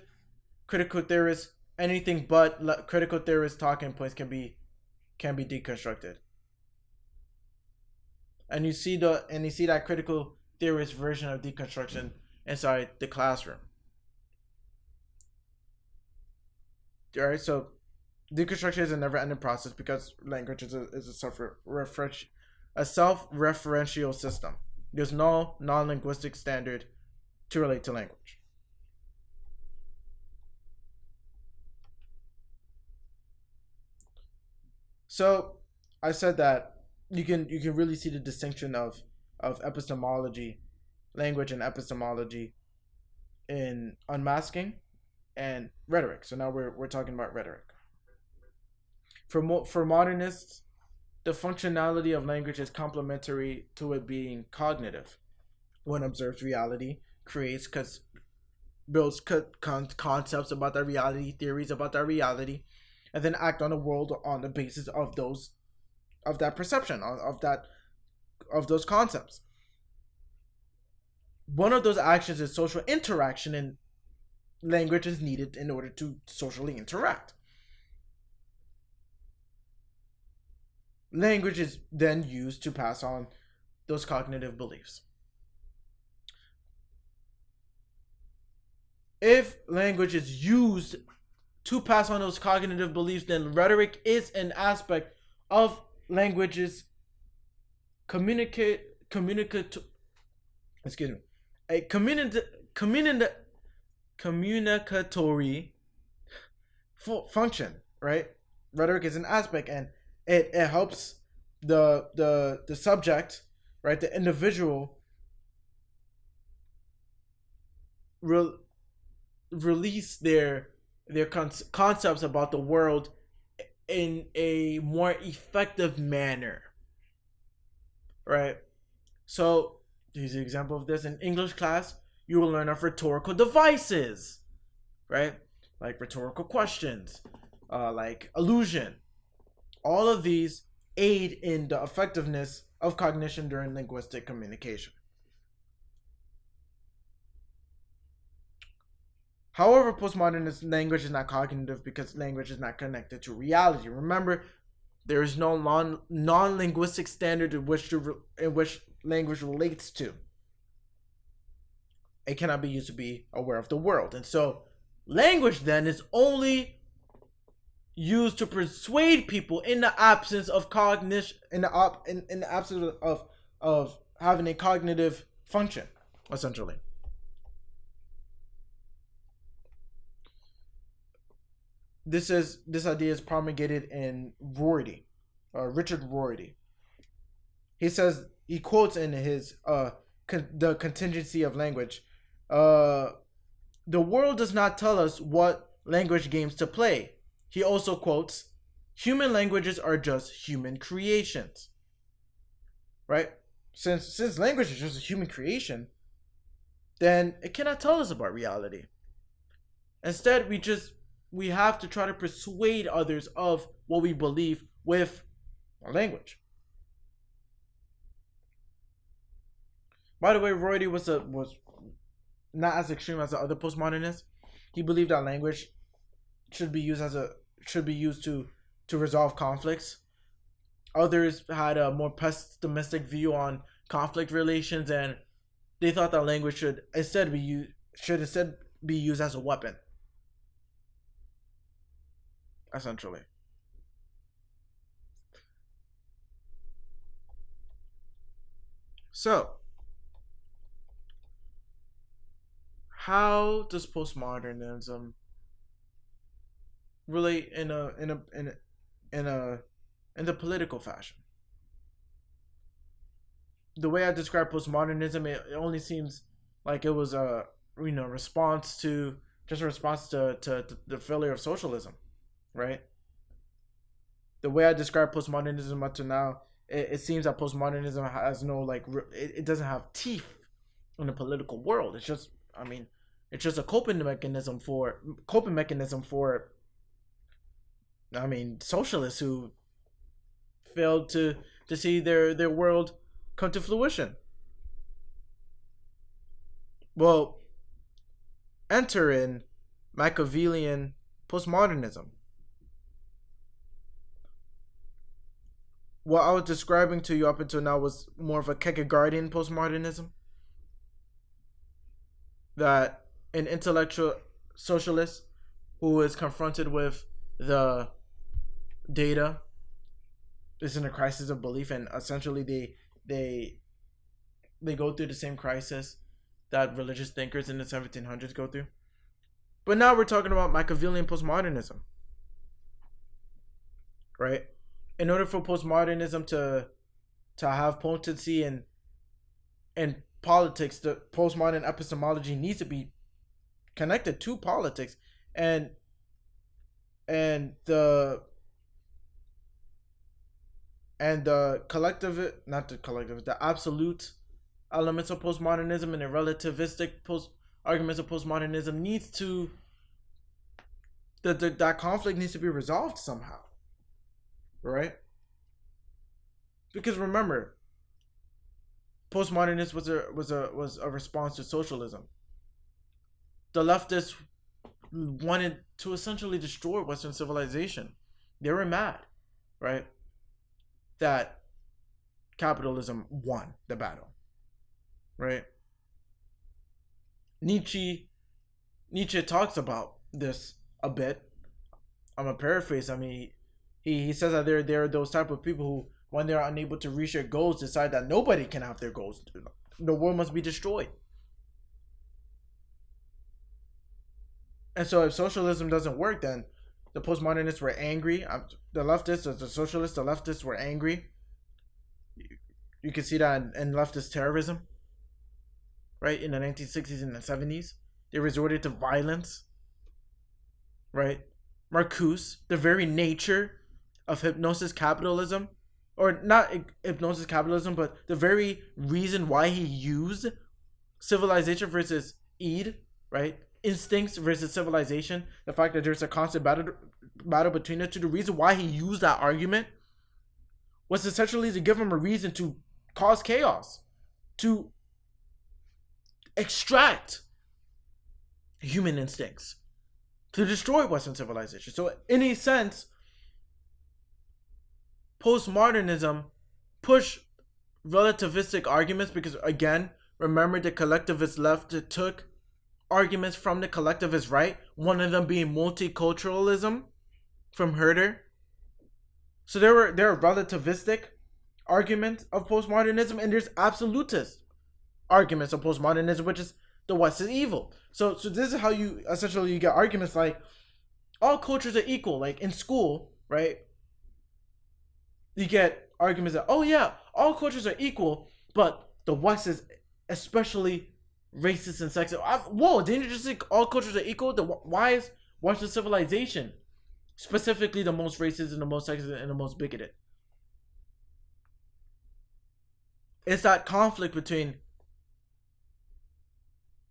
Critical theorists, anything but critical theorists' talking points can be deconstructed. And you see that critical theorist version of deconstruction inside the classroom. Alright, so deconstruction is a never-ending process because language is a self-referential system. There's no non-linguistic standard to relate to language. So I said that you can really see the distinction of epistemology, language and epistemology, in unmasking and rhetoric. So now we're talking about rhetoric. For modernists, the functionality of language is complementary to it being cognitive. One observes reality, creates builds concepts about that reality, theories about that reality, and then act on the world on the basis of that perception, of those concepts. One of those actions is social interaction, and language is needed in order to socially interact. Language is then used to pass on those cognitive beliefs. If language is used to pass on those cognitive beliefs, then rhetoric is an aspect of language's communicatory function, right? Rhetoric is an aspect, and it helps the subject, right, the individual, release their concepts about the world in a more effective manner, right? So here's an example of this. In English class, you will learn of rhetorical devices, right? Like rhetorical questions, like allusion. All of these aid in the effectiveness of cognition during linguistic communication. However, postmodernist language is not cognitive because language is not connected to reality. Remember, there is no non-linguistic standard in which language relates to. It cannot be used to be aware of the world. And so language then is only used to persuade people in the absence of cognition, in the absence of having a cognitive function, essentially. This idea is promulgated in Rorty, Richard Rorty. He quotes in his the contingency of language, the world does not tell us what language games to play. He also quotes, human languages are just human creations. Right? Since language is just a human creation, then it cannot tell us about reality. Instead, we have to try to persuade others of what we believe with our language. By the way, Rorty was not as extreme as the other postmodernists. He believed that language should be used to resolve conflicts. Others had a more pessimistic view on conflict relations, and they thought that language should instead be used as a weapon. Essentially. So, how does postmodernism relate in the political fashion? The way I describe postmodernism, it only seems like it was a response to to the failure of socialism, right? The way I describe postmodernism up to now, it seems that postmodernism has no it doesn't have teeth in the political world. It's just, it's just a coping mechanism for socialists who failed to see their world come to fruition. Well, enter in Machiavellian postmodernism. What I was describing to you up until now was more of a Kierkegaardian postmodernism. That an intellectual socialist who is confronted with the data is in a crisis of belief, and essentially they go through the same crisis that religious thinkers in the 1700s go through. But now we're talking about Machiavellian postmodernism, right? In order for postmodernism to have potency in politics, the postmodern epistemology needs to be connected to politics, and the the absolute elements of postmodernism and the relativistic arguments of postmodernism needs to that conflict needs to be resolved somehow, right? Because remember, postmodernism was a response to socialism. The leftists wanted to essentially destroy Western civilization. They were mad, right, that capitalism won the battle, right? Nietzsche talks about this a bit. I'm gonna paraphrase. He says that there are those type of people who, when they're unable to reach their goals, decide that nobody can have their goals. The world must be destroyed. And so if socialism doesn't work, then the postmodernists were angry. The leftists, the socialists, the leftists were angry. You can see that in leftist terrorism, right? In the 1960s and the 70s, they resorted to violence, right? Marcuse, the very nature of hypnosis capitalism, or not hypnosis capitalism, but the very reason why he used civilization versus Id, right? Instincts versus civilization, the fact that there's a constant battle between the two, the reason why he used that argument was essentially to give him a reason to cause chaos, to extract human instincts, to destroy Western civilization. So in a sense, postmodernism pushed relativistic arguments because, again, remember the collectivist left took arguments from the collectivist right, one of them being multiculturalism from Herder. So there are relativistic arguments of postmodernism, and there's absolutist arguments of postmodernism, which is the West is evil. So this is how you get arguments like all cultures are equal. Like in school, right? You get arguments that, oh yeah, all cultures are equal, but the West is especially racist and sexist. Whoa, didn't you just think all cultures are equal? Why is Western civilization specifically the most racist and the most sexist and the most bigoted? It's that conflict between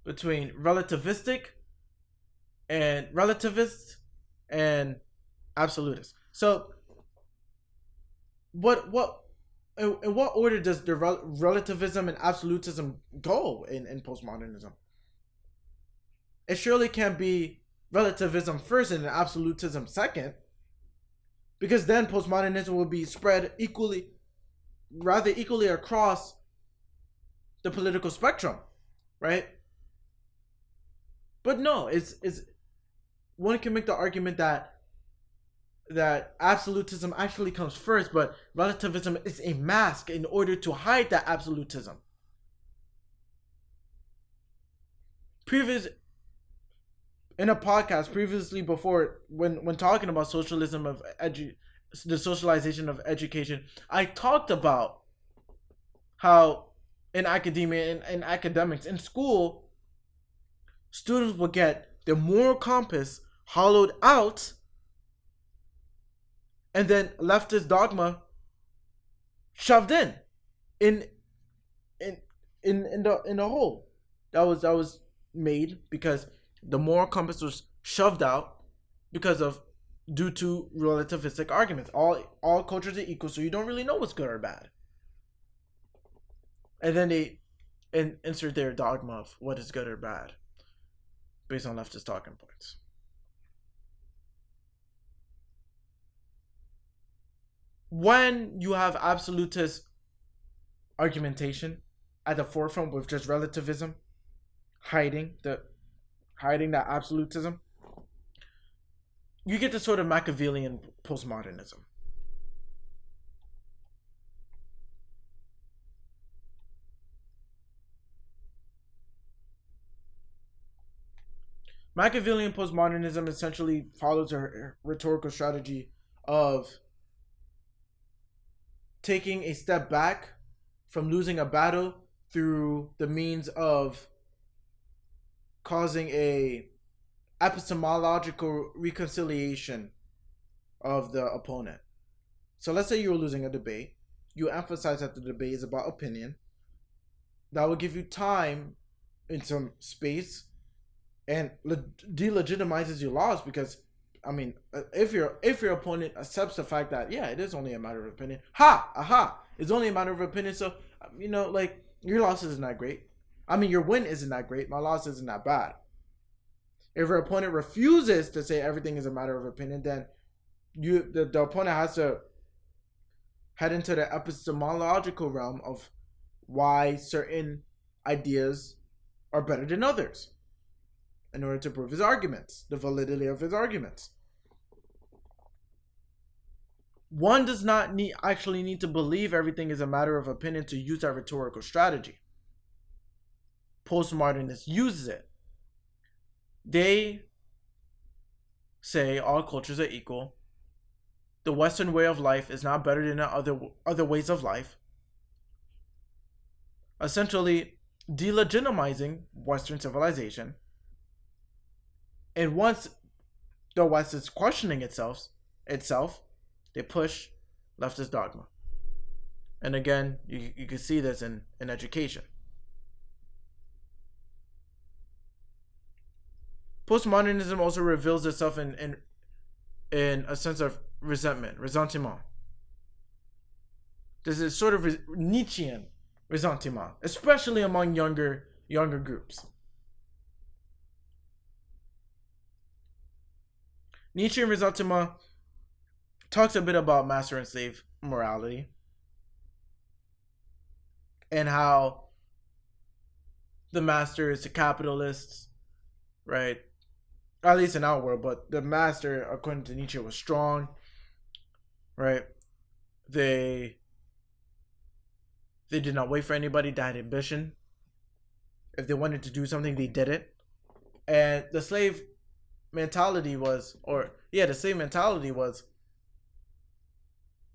relativistic and relativist and absolutist. So in what order does the relativism and absolutism go in postmodernism? It surely can't be relativism first and absolutism second, because then postmodernism will be spread rather equally across the political spectrum, right? But no, it's one can make the argument that absolutism actually comes first, but relativism is a mask in order to hide that absolutism, previous in a podcast previously before, when talking about socialism of the socialization of education, I talked about how in academia, in academics, in school, students will get their moral compass hollowed out, and then leftist dogma shoved in in in the hole that was made, because the moral compass was shoved out because of due to relativistic arguments. All cultures are equal, so you don't really know what's good or bad. And then they insert their dogma of what is good or bad based on leftist talking points. When you have absolutist argumentation at the forefront with just relativism hiding that absolutism, you get this sort of Machiavellian postmodernism. Machiavellian postmodernism essentially follows a rhetorical strategy of taking a step back from losing a battle through the means of causing a epistemological reconciliation of the opponent. So let's say you're losing a debate. You emphasize that the debate is about opinion. That will give you time and some space, and delegitimizes your loss, because I mean, if your opponent accepts the fact that it is only a matter of opinion, it's only a matter of opinion. So like, your loss isn't that great. I mean, your win isn't that great. My loss isn't that bad. If your opponent refuses to say everything is a matter of opinion, then the opponent has to head into the epistemological realm of why certain ideas are better than others, in order to prove his arguments, the validity of his arguments. One does not actually need to believe everything is a matter of opinion to use that rhetorical strategy. Postmodernists uses it. They say all cultures are equal. The Western way of life is not better than other ways of life. Essentially delegitimizing Western civilization. And once the West is questioning itself, they push leftist dogma. And again, you can see this in education. Postmodernism also reveals itself in a sense of ressentiment. There's a sort of Nietzschean ressentiment, especially among younger groups. Nietzschean ressentiment talks a bit about master and slave morality, and how the master is the capitalists, right? At least in our world, but the master, according to Nietzsche, was strong, right? They did not wait for anybody. They had ambition. If they wanted to do something, they did it. And the slave mentality was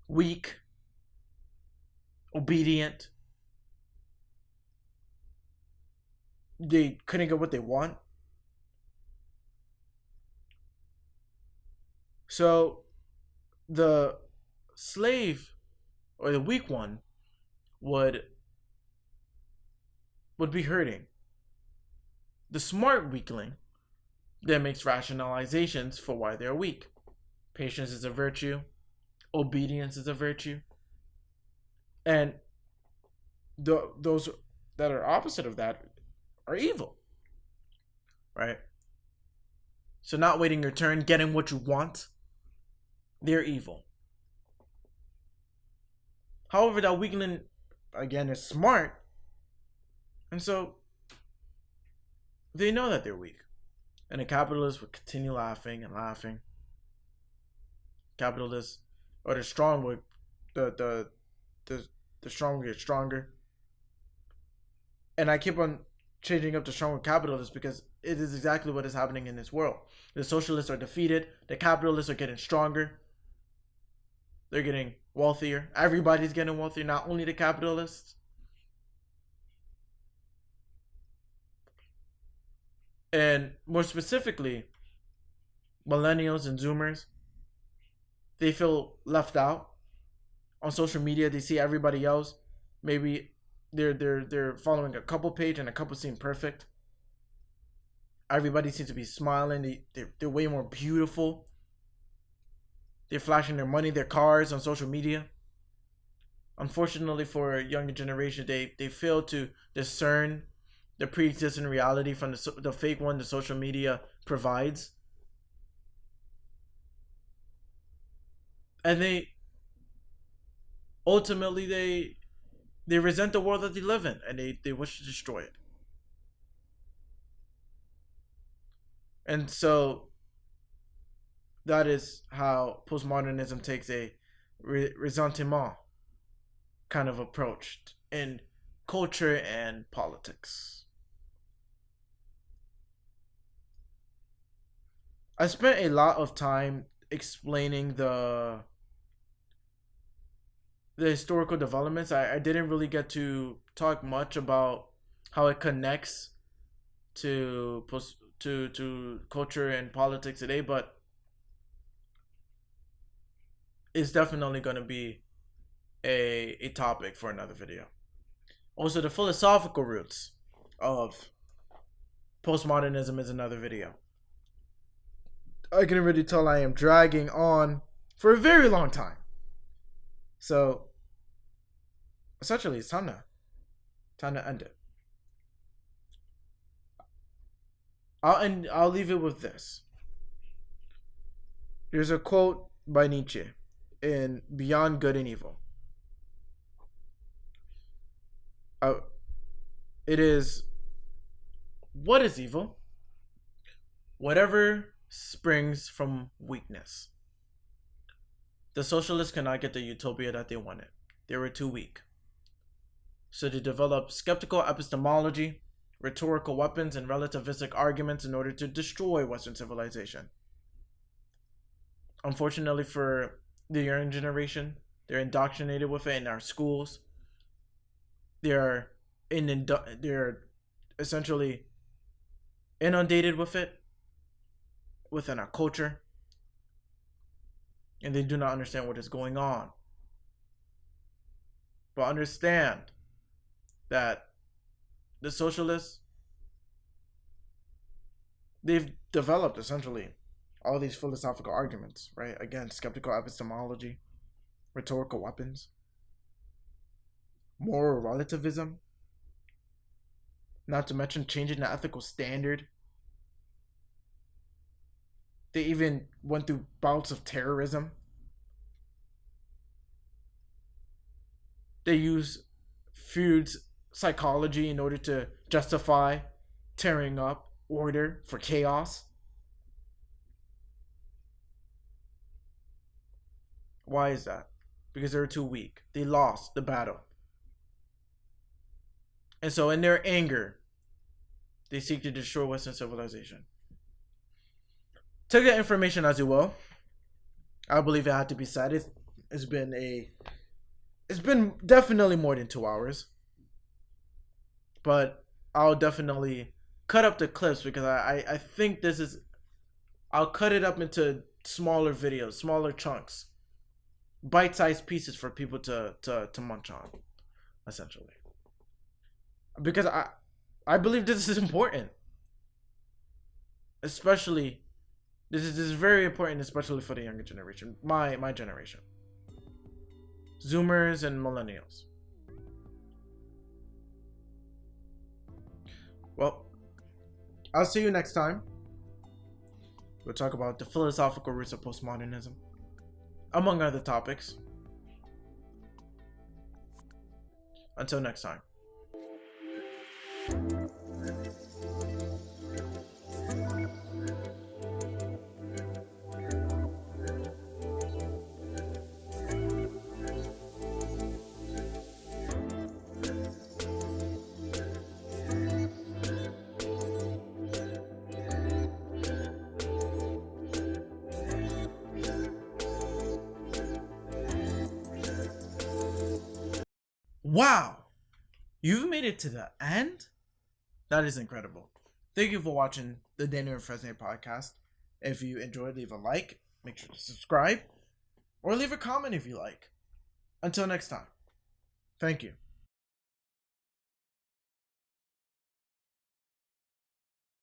weak, obedient. They couldn't get what they want. So the slave, or the weak one, would be hurting. The smart weakling then makes rationalizations for why they're weak. Patience is a virtue. Obedience is a virtue. And those that are opposite of that are evil. Right? So not waiting your turn, getting what you want, they're evil. However, that weakling, again, is smart. And so they know that they're weak. And the capitalists would continue laughing and laughing. Capitalists, or the strong would, the strong would get stronger. And I keep on changing up the stronger capitalists, because it is exactly what is happening in this world. The socialists are defeated. The capitalists are getting stronger. They're getting wealthier. Everybody's getting wealthier, not only the capitalists. And more specifically, millennials and Zoomers, they feel left out. On social media, they see everybody else. Maybe they're following a couple page and a couple seem perfect. Everybody seems to be smiling. They're way more beautiful. They're flashing their money, their cars on social media. Unfortunately for a younger generation, they fail to discern the pre-existing reality from the fake one the social media provides. And they ultimately they resent the world that they live in, and they wish to destroy it. And so that is how postmodernism takes a ressentiment kind of approach in culture and politics. I spent a lot of time explaining the historical developments. I didn't really get to talk much about how it connects to culture and politics today, but it's definitely going to be a topic for another video. Also, the philosophical roots of postmodernism is another video. I can already tell I am dragging on for a very long time. So, essentially, it's time to end it. I'll leave it with this. There's a quote by Nietzsche in Beyond Good and Evil. It is, what is evil? Whatever springs from weakness. The socialists cannot get the utopia that they wanted. They were too weak. So they developed skeptical epistemology, rhetorical weapons, and relativistic arguments in order to destroy Western civilization. Unfortunately for the young generation, they're indoctrinated with it in our schools. They're essentially inundated with it within our culture, and they do not understand what is going on. But understand that the socialists, they've developed essentially all these philosophical arguments, right? Again, skeptical epistemology, rhetorical weapons, moral relativism, not to mention changing the ethical standard. They even went through bouts of terrorism. They use Feude's psychology in order to justify tearing up order for chaos. Why is that? Because they're too weak. They lost the battle. And so in their anger, they seek to destroy Western civilization. Take that information as you will. I believe it had to be said. It's been definitely more than 2 hours. But I'll definitely cut up the clips because I think I'll cut it up into smaller videos, smaller chunks, bite-sized pieces for people to munch on, essentially. Because I believe this is important. Especially, this is very important, especially for the younger generation, my generation. Zoomers and millennials. Well, I'll see you next time. We'll talk about the philosophical roots of postmodernism, among other topics. Until next time. Wow! You've made it to the end? That is incredible. Thank you for watching the Daniel Idfresne podcast. If you enjoyed, leave a like, make sure to subscribe, or leave a comment if you like. Until next time, thank you.